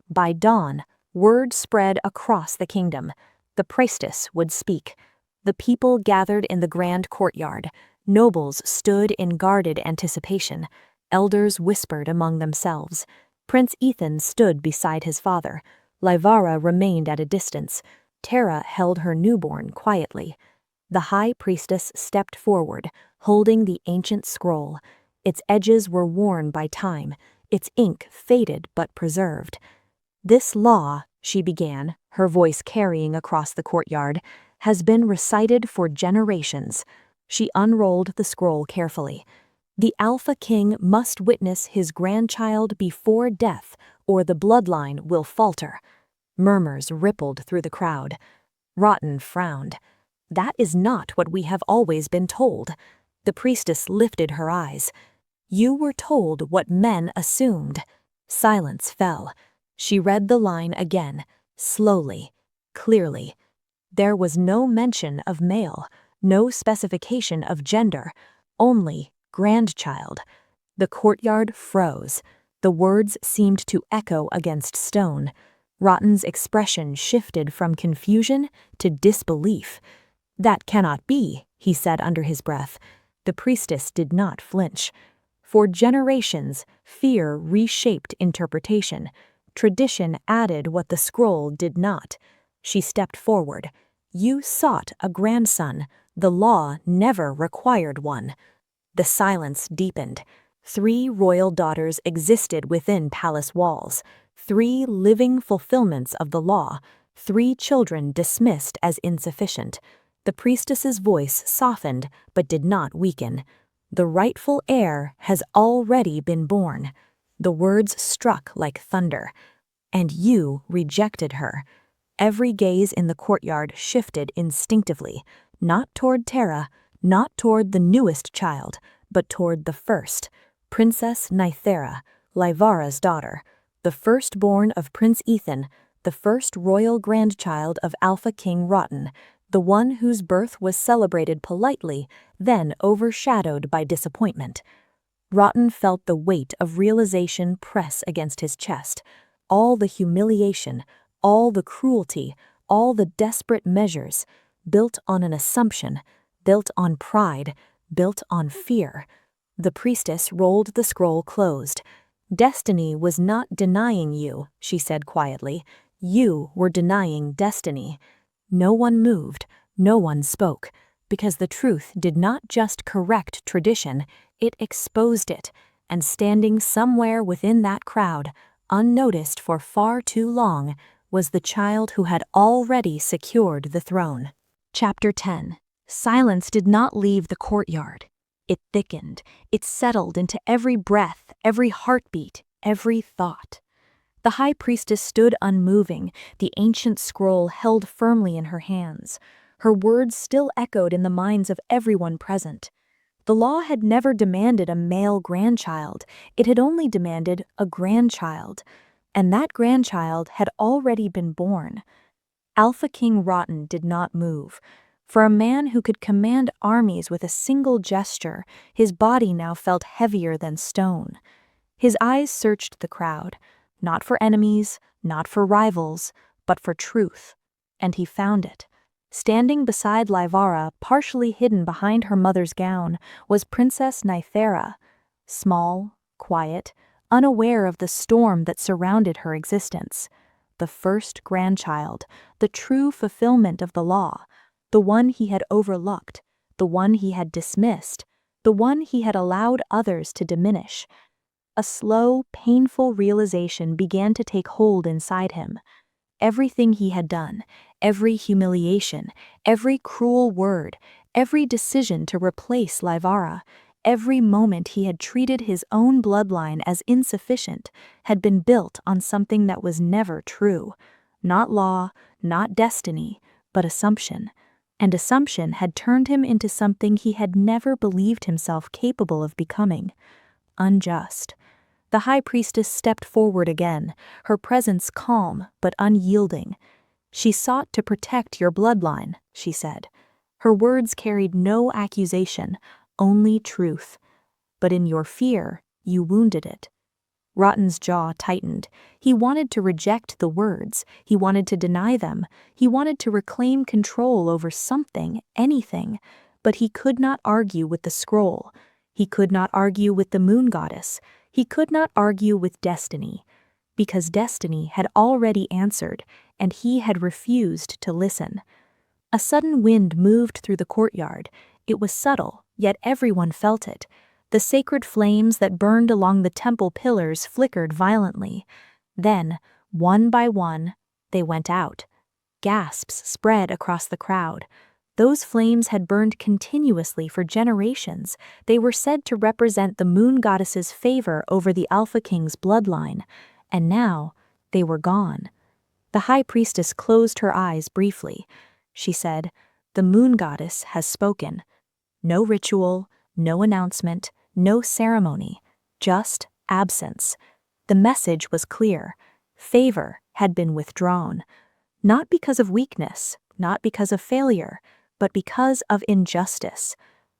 By dawn, word spread across the kingdom. The priestess would speak. The people gathered in the grand courtyard. Nobles stood in guarded anticipation. Elders whispered among themselves. Prince Ethan stood beside his father. Livara remained at a distance. Tara held her newborn quietly. The High Priestess stepped forward, holding the ancient scroll. Its edges were worn by time, its ink faded but preserved. "This law," she began, her voice carrying across the courtyard, "has been recited for generations." She unrolled the scroll carefully. "The Alpha King must witness his grandchild before death, or the bloodline will falter." Murmurs rippled through the crowd. Rotten frowned. "That is not what we have always been told." The priestess lifted her eyes. "You were told what men assumed." Silence fell. She read the line again, slowly, clearly. There was no mention of male, no specification of gender, only grandchild. The courtyard froze. The words seemed to echo against stone. Rotten's expression shifted from confusion to disbelief. "That cannot be," he said under his breath. The priestess did not flinch. For generations, fear reshaped interpretation. Tradition added what the scroll did not. She stepped forward. "You sought a grandson. The law never required one." The silence deepened. 3 royal daughters existed within palace walls. 3 living fulfillments of the law. 3 children dismissed as insufficient. The priestess's voice softened but did not weaken. "The rightful heir has already been born." The words struck like thunder. "And you rejected her." Every gaze in the courtyard shifted instinctively, not toward Tara, not toward the newest child, but toward the first, Princess Nythera, Livara's daughter, the firstborn of Prince Ethan, the first royal grandchild of Alpha King Rotten, the one whose birth was celebrated politely, then overshadowed by disappointment. Rotten felt the weight of realization press against his chest. All the humiliation, all the cruelty, all the desperate measures, built on an assumption, built on pride, built on fear. The priestess rolled the scroll closed. "Destiny was not denying you," she said quietly. "You were denying destiny." No one moved, no one spoke, because the truth did not just correct tradition, it exposed it, and standing somewhere within that crowd, unnoticed for far too long, was the child who had already secured the throne. Chapter 10. Silence did not leave the courtyard. It thickened, it settled into every breath, every heartbeat, every thought. The High Priestess stood unmoving, the ancient scroll held firmly in her hands. Her words still echoed in the minds of everyone present. The law had never demanded a male grandchild, it had only demanded a grandchild. And that grandchild had already been born. Alpha King Rotten did not move. For a man who could command armies with a single gesture, his body now felt heavier than stone. His eyes searched the crowd. Not for enemies, not for rivals, but for truth. And he found it. Standing beside Livara, partially hidden behind her mother's gown, was Princess Nythera, small, quiet, unaware of the storm that surrounded her existence. The first grandchild, the true fulfillment of the law, the one he had overlooked, the one he had dismissed, the one he had allowed others to diminish. A slow, painful realization began to take hold inside him. Everything he had done, every humiliation, every cruel word, every decision to replace Livara, every moment he had treated his own bloodline as insufficient, had been built on something that was never true. Not law, not destiny, but assumption. And assumption had turned him into something he had never believed himself capable of becoming. Unjust. The high priestess stepped forward again, her presence calm but unyielding. "She sought to protect your bloodline," she said. Her words carried no accusation, only truth. "But in your fear, you wounded it." Rotten's jaw tightened. He wanted to reject the words. He wanted to deny them. He wanted to reclaim control over something, anything. But he could not argue with the scroll. He could not argue with the moon goddess. He could not argue with destiny. Because destiny had already answered, and he had refused to listen. A sudden wind moved through the courtyard. It was subtle, yet everyone felt it. The sacred flames that burned along the temple pillars flickered violently. Then, one by one, they went out. Gasps spread across the crowd. Those flames had burned continuously for generations. They were said to represent the moon goddess's favor over the Alpha King's bloodline. And now, they were gone. The high priestess closed her eyes briefly. She said, "The moon goddess has spoken." No ritual, no announcement, no ceremony, just absence. The message was clear. Favor had been withdrawn. Not because of weakness, not because of failure, but because of injustice.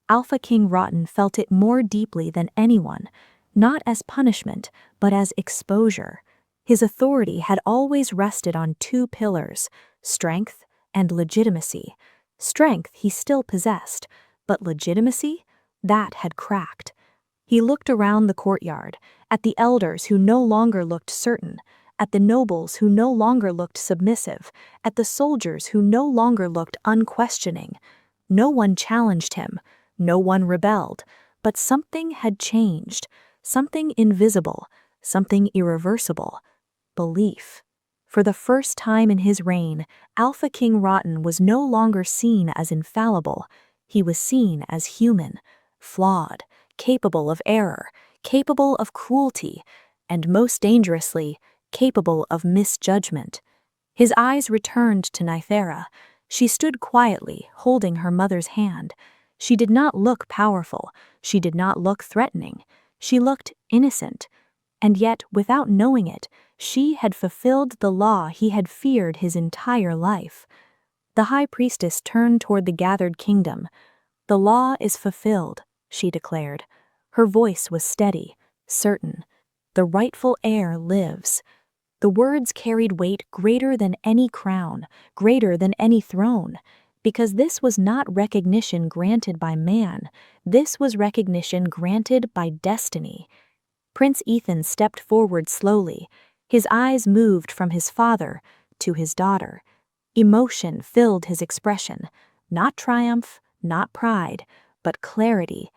Alpha King Rotten felt it more deeply than anyone, not as punishment, but as exposure. His authority had always rested on two pillars, strength and legitimacy. Strength he still possessed, but legitimacy, that had cracked. He looked around the courtyard, at the elders who no longer looked certain, at the nobles who no longer looked submissive, at the soldiers who no longer looked unquestioning. No one challenged him, no one rebelled, but something had changed, something invisible, something irreversible. Belief. For the first time in his reign, Alpha King Rotten was no longer seen as infallible. He was seen as human, flawed, capable of error, capable of cruelty, and most dangerously, capable of misjudgment. His eyes returned to Nythera. She stood quietly, holding her mother's hand. She did not look powerful. She did not look threatening. She looked innocent. And yet, without knowing it, she had fulfilled the law he had feared his entire life. The high priestess turned toward the gathered kingdom. "The law is fulfilled," she declared. Her voice was steady, certain. "The rightful heir lives." The words carried weight greater than any crown, greater than any throne, because this was not recognition granted by man. This was recognition granted by destiny. Prince Ethan stepped forward slowly. His eyes moved from his father to his daughter. Emotion filled his expression, not triumph, not pride, but clarity.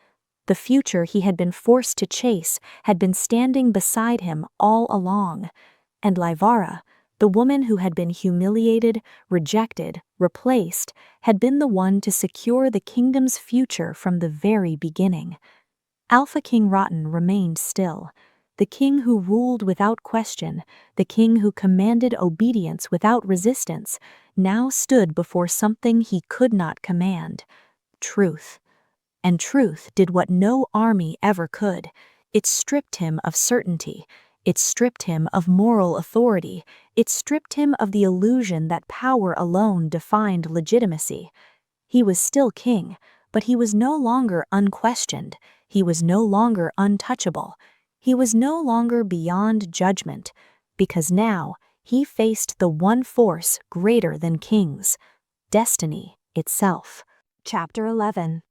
The future he had been forced to chase had been standing beside him all along. And Livara, the woman who had been humiliated, rejected, replaced, had been the one to secure the kingdom's future from the very beginning. Alpha King Rotten remained still. The king who ruled without question, the king who commanded obedience without resistance, now stood before something he could not command: truth. And truth did what no army ever could. It stripped him of certainty. It stripped him of moral authority. It stripped him of the illusion that power alone defined legitimacy. He was still king, but he was no longer unquestioned. He was no longer untouchable. He was no longer beyond judgment. because now he faced the one force greater than kings, destiny itself. Chapter 11.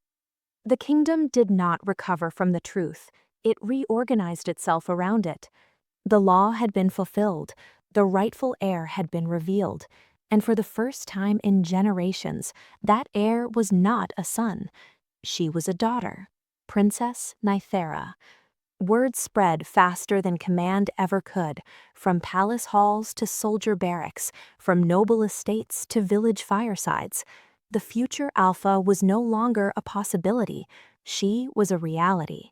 The kingdom did not recover from the truth. It reorganized itself around it. The law had been fulfilled, the rightful heir had been revealed, and for the first time in generations, that heir was not a son. She was a daughter, Princess Nythera. Word spread faster than command ever could, from palace halls to soldier barracks, from noble estates to village firesides. The future Alpha was no longer a possibility. She was a reality.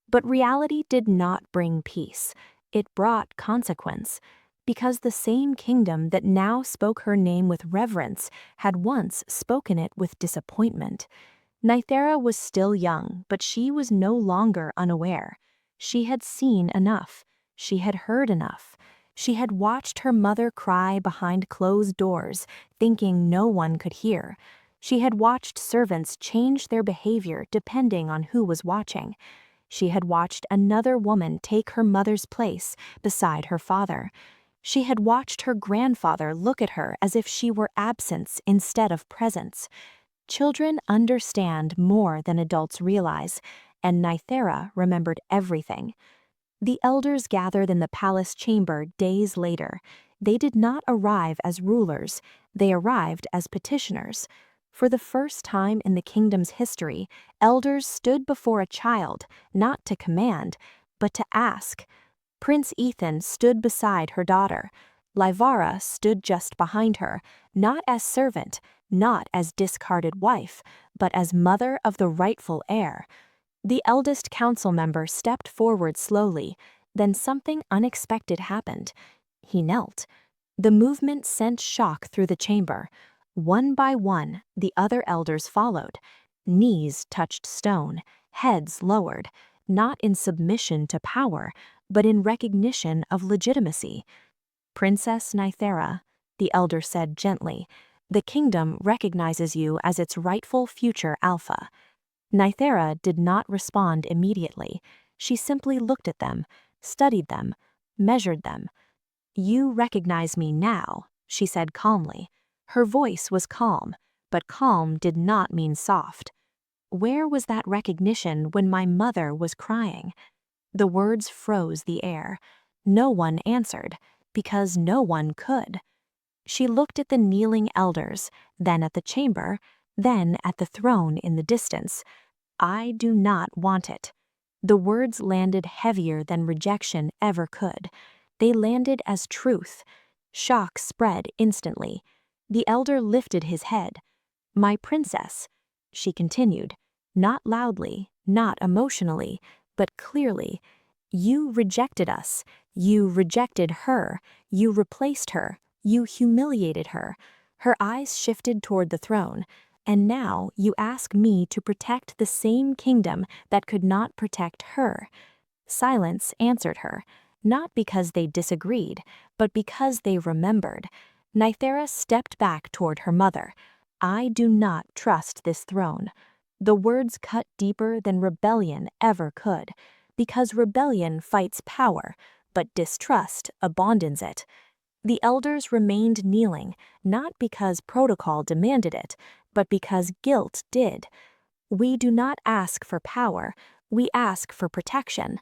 But reality did not bring peace. It brought consequence, because the same kingdom that now spoke her name with reverence had once spoken it with disappointment. Nythera was still young, but she was no longer unaware. She had seen enough. She had heard enough. She had watched her mother cry behind closed doors, thinking no one could hear. She had watched servants change their behavior depending on who was watching. She had watched another woman take her mother's place beside her father. She had watched her grandfather look at her as if she were absence instead of presence. Children understand more than adults realize, and Nythera remembered everything. The elders gathered in the palace chamber days later. They did not arrive as rulers, they arrived as petitioners. For the first time in the kingdom's history, elders stood before a child, not to command, but to ask. Prince Ethan stood beside her daughter. Livara stood just behind her, not as servant, not as discarded wife, but as mother of the rightful heir. The eldest council member stepped forward slowly, then something unexpected happened. He knelt. The movement sent shock through the chamber. One by one, the other elders followed. Knees touched stone, heads lowered, not in submission to power, but in recognition of legitimacy. Princess Nythera, the elder said gently, the kingdom recognizes you as its rightful future Alpha. Nythera did not respond immediately. She simply looked at them, studied them, measured them. You recognize me now, she said calmly. Her voice was calm, but calm did not mean soft. Where was that recognition when my mother was crying? The words froze the air. No one answered, because no one could. She looked at the kneeling elders, then at the chamber, then at the throne in the distance. I do not want it. The words landed heavier than rejection ever could. They landed as truth. Shock spread instantly. The elder lifted his head. My princess, she continued, not loudly, not emotionally, but clearly. You rejected us. You rejected her. You replaced her. You humiliated her. Her eyes shifted toward the throne. And now you ask me to protect the same kingdom that could not protect her. Silence answered her, not because they disagreed, but because they remembered. Nythera stepped back toward her mother. I do not trust this throne. The words cut deeper than rebellion ever could, because rebellion fights power, but distrust abandons it. The elders remained kneeling, not because protocol demanded it, but because guilt did. We do not ask for power, we ask for protection.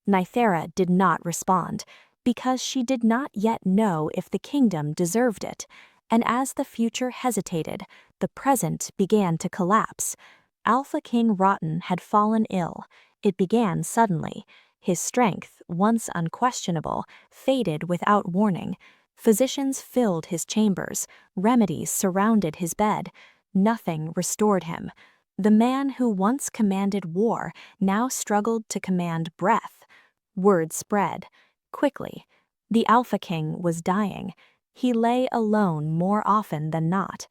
Nythera did not respond, because she did not yet know if the kingdom deserved it. And as the future hesitated, the present began to collapse. Alpha King Rotten had fallen ill. It began suddenly. His strength, once unquestionable, faded without warning. Physicians filled his chambers. Remedies surrounded his bed. Nothing restored him. The man who once commanded war now struggled to command breath. Word spread. Quickly. The Alpha King was dying. He lay alone more often than not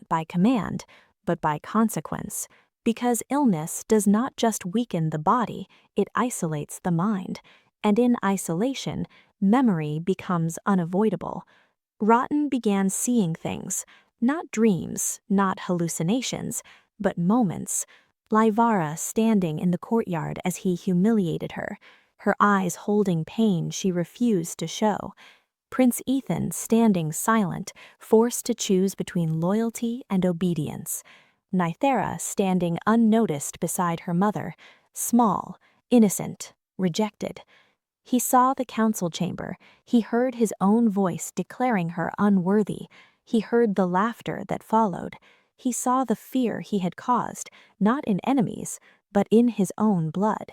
by command, but by consequence. Because illness does not just weaken the body, it isolates the mind. And in isolation, memory becomes unavoidable. Rotten began seeing things, not dreams, not hallucinations, but moments. Livara standing in the courtyard as he humiliated her. her eyes holding pain she refused to show. Prince Ethan standing silent, forced to choose between loyalty and obedience. Nythera standing unnoticed beside her mother, small, innocent, rejected. He saw the council chamber. He heard his own voice declaring her unworthy. He heard the laughter that followed. He saw the fear he had caused, not in enemies, but in his own blood.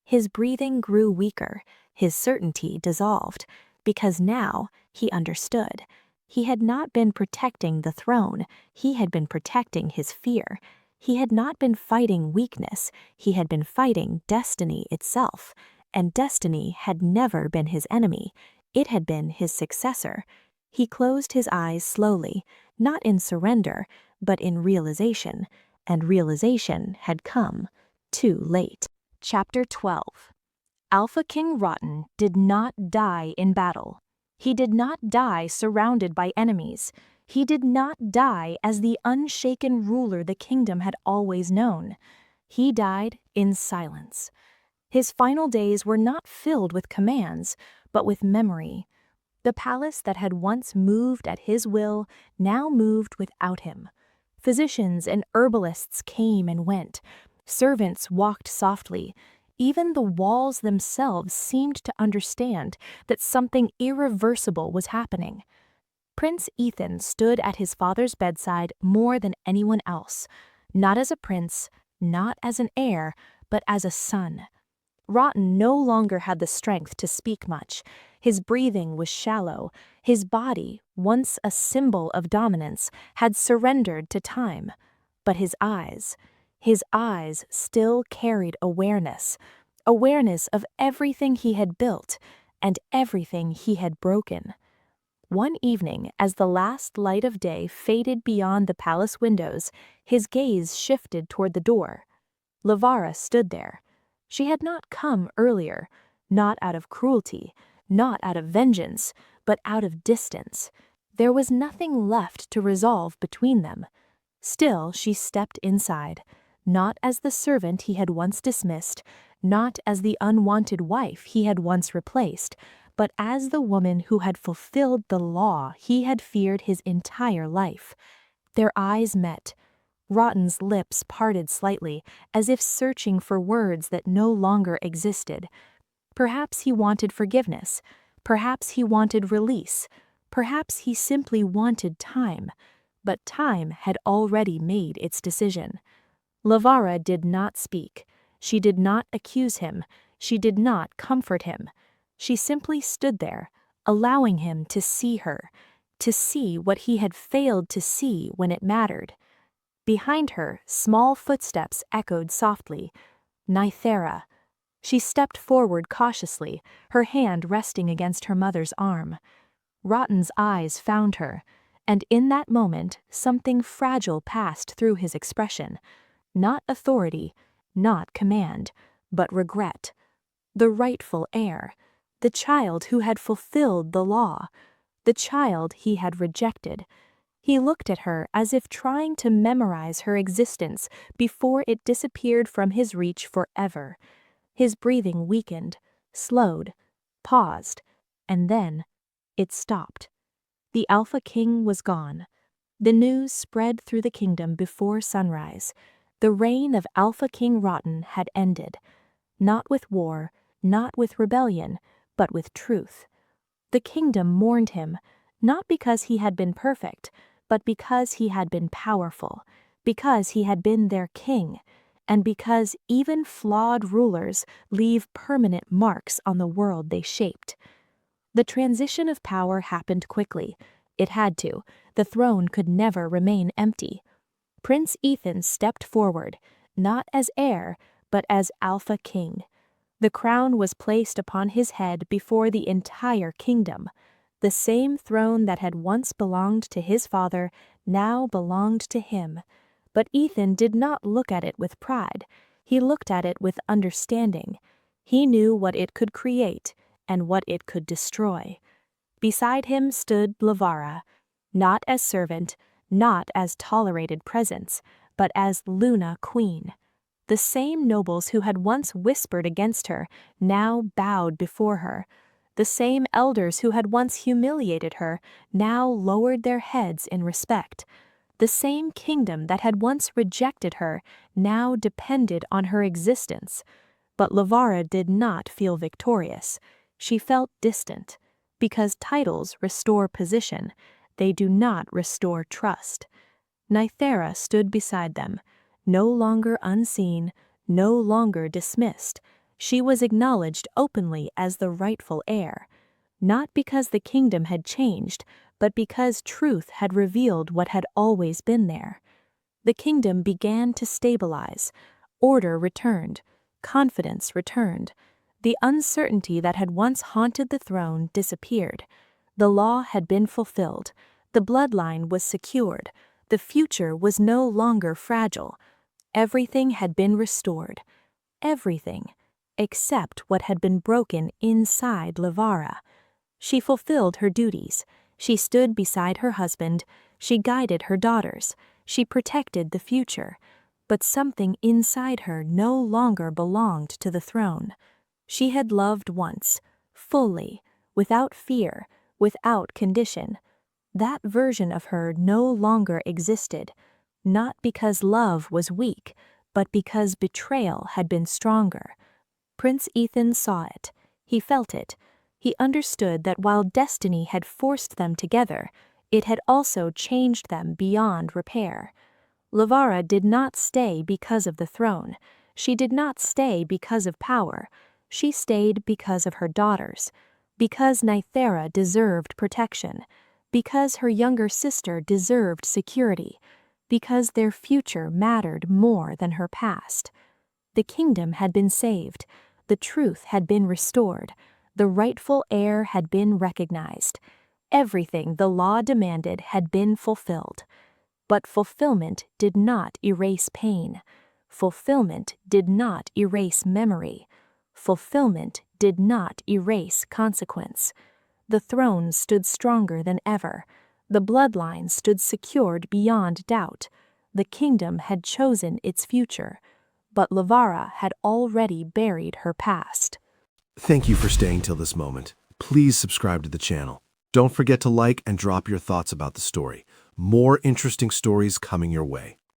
His breathing grew weaker, his certainty dissolved, because now he understood. He had not been protecting the throne, he had been protecting his fear. He had not been fighting weakness, he had been fighting destiny itself. And destiny had never been his enemy, it had been his successor. He closed his eyes slowly, not in surrender, but in realization, and realization had come too late. Chapter 12. Alpha King Rotten did not die in battle. He did not die surrounded by enemies. He did not die as the unshaken ruler the kingdom had always known. He died in silence. His final days were not filled with commands, but with memory. The palace that had once moved at his will now moved without him. Physicians and herbalists came and went. Servants walked softly. Even the walls themselves seemed to understand that something irreversible was happening. Prince Ethan stood at his father's bedside more than anyone else, not as a prince, not as an heir, but as a son. Rotten no longer had the strength to speak much. His breathing was shallow. His body, once a symbol of dominance, had surrendered to time. But his eyes still carried awareness of everything he had built and everything he had broken. One evening, as the last light of day faded beyond the palace windows, his gaze shifted toward the door. Lavara stood there. She had not come earlier, not out of cruelty, not out of vengeance, but out of distance. There was nothing left to resolve between them. Still, she stepped inside, not as the servant he had once dismissed, not as the unwanted wife he had once replaced, but as the woman who had fulfilled the law he had feared his entire life. Their eyes met. Rotten's lips parted slightly, as if searching for words that no longer existed. Perhaps he wanted forgiveness. Perhaps he wanted release. Perhaps he simply wanted time. But time had already made its decision. Lavara did not speak. She did not accuse him. She did not comfort him. She simply stood there, allowing him to see her, to see what he had failed to see when it mattered. Behind her, small footsteps echoed softly. Nythera. She stepped forward cautiously, her hand resting against her mother's arm. Rotten's eyes found her, and in that moment something fragile passed through his expression. Not authority, not command, but regret. The rightful heir, the child who had fulfilled the law, the child he had rejected. He looked at her as if trying to memorize her existence before it disappeared from his reach forever. His breathing weakened, slowed, paused, and then it stopped. The Alpha King was gone. The news spread through the kingdom before sunrise. The reign of Alpha King Rotten had ended. Not with war, not with rebellion, but with truth. The kingdom mourned him, not because he had been perfect, but because he had been powerful, because he had been their king, and because even flawed rulers leave permanent marks on the world they shaped. The transition of power happened quickly. It had to. The throne could never remain empty. Prince Ethan stepped forward, not as heir, but as Alpha King. The crown was placed upon his head before the entire kingdom. The same throne that had once belonged to his father now belonged to him. But Ethan did not look at it with pride. He looked at it with understanding. He knew what it could create and what it could destroy. Beside him stood Lavara, not as servant, not as tolerated presence, but as Luna Queen. The same nobles who had once whispered against her now bowed before her. The same elders who had once humiliated her now lowered their heads in respect. The same kingdom that had once rejected her now depended on her existence. But Lavara did not feel victorious. She felt distant, because titles restore position, they do not restore trust. Nythera stood beside them, no longer unseen, no longer dismissed. She was acknowledged openly as the rightful heir, not because the kingdom had changed, but because truth had revealed what had always been there. The kingdom began to stabilize. Order returned. Confidence returned. The uncertainty that had once haunted the throne disappeared. The law had been fulfilled. The bloodline was secured. The future was no longer fragile. Everything had been restored. Everything, except what had been broken inside Lavara. She fulfilled her duties. She stood beside her husband. She guided her daughters. She protected the future. But something inside her no longer belonged to the throne. She had loved once, fully, without fear, without condition. That version of her no longer existed, not because love was weak, but because betrayal had been stronger. Prince Ethan saw it. He felt it. He understood that while destiny had forced them together, it had also changed them beyond repair. Lavara did not stay because of the throne. She did not stay because of power. She stayed because of her daughters, because Nythera deserved protection, because her younger sister deserved security, because their future mattered more than her past. The kingdom had been saved. The truth had been restored. The rightful heir had been recognized. Everything the law demanded had been fulfilled. But fulfillment did not erase pain. Fulfillment did not erase memory. Fulfillment did not erase consequence. The throne stood stronger than ever. The bloodline stood secured beyond doubt. The kingdom had chosen its future. But Lavara had already buried her past. Thank you for staying till this moment. Please subscribe to the channel. Don't forget to like and drop your thoughts about the story. More interesting stories coming your way.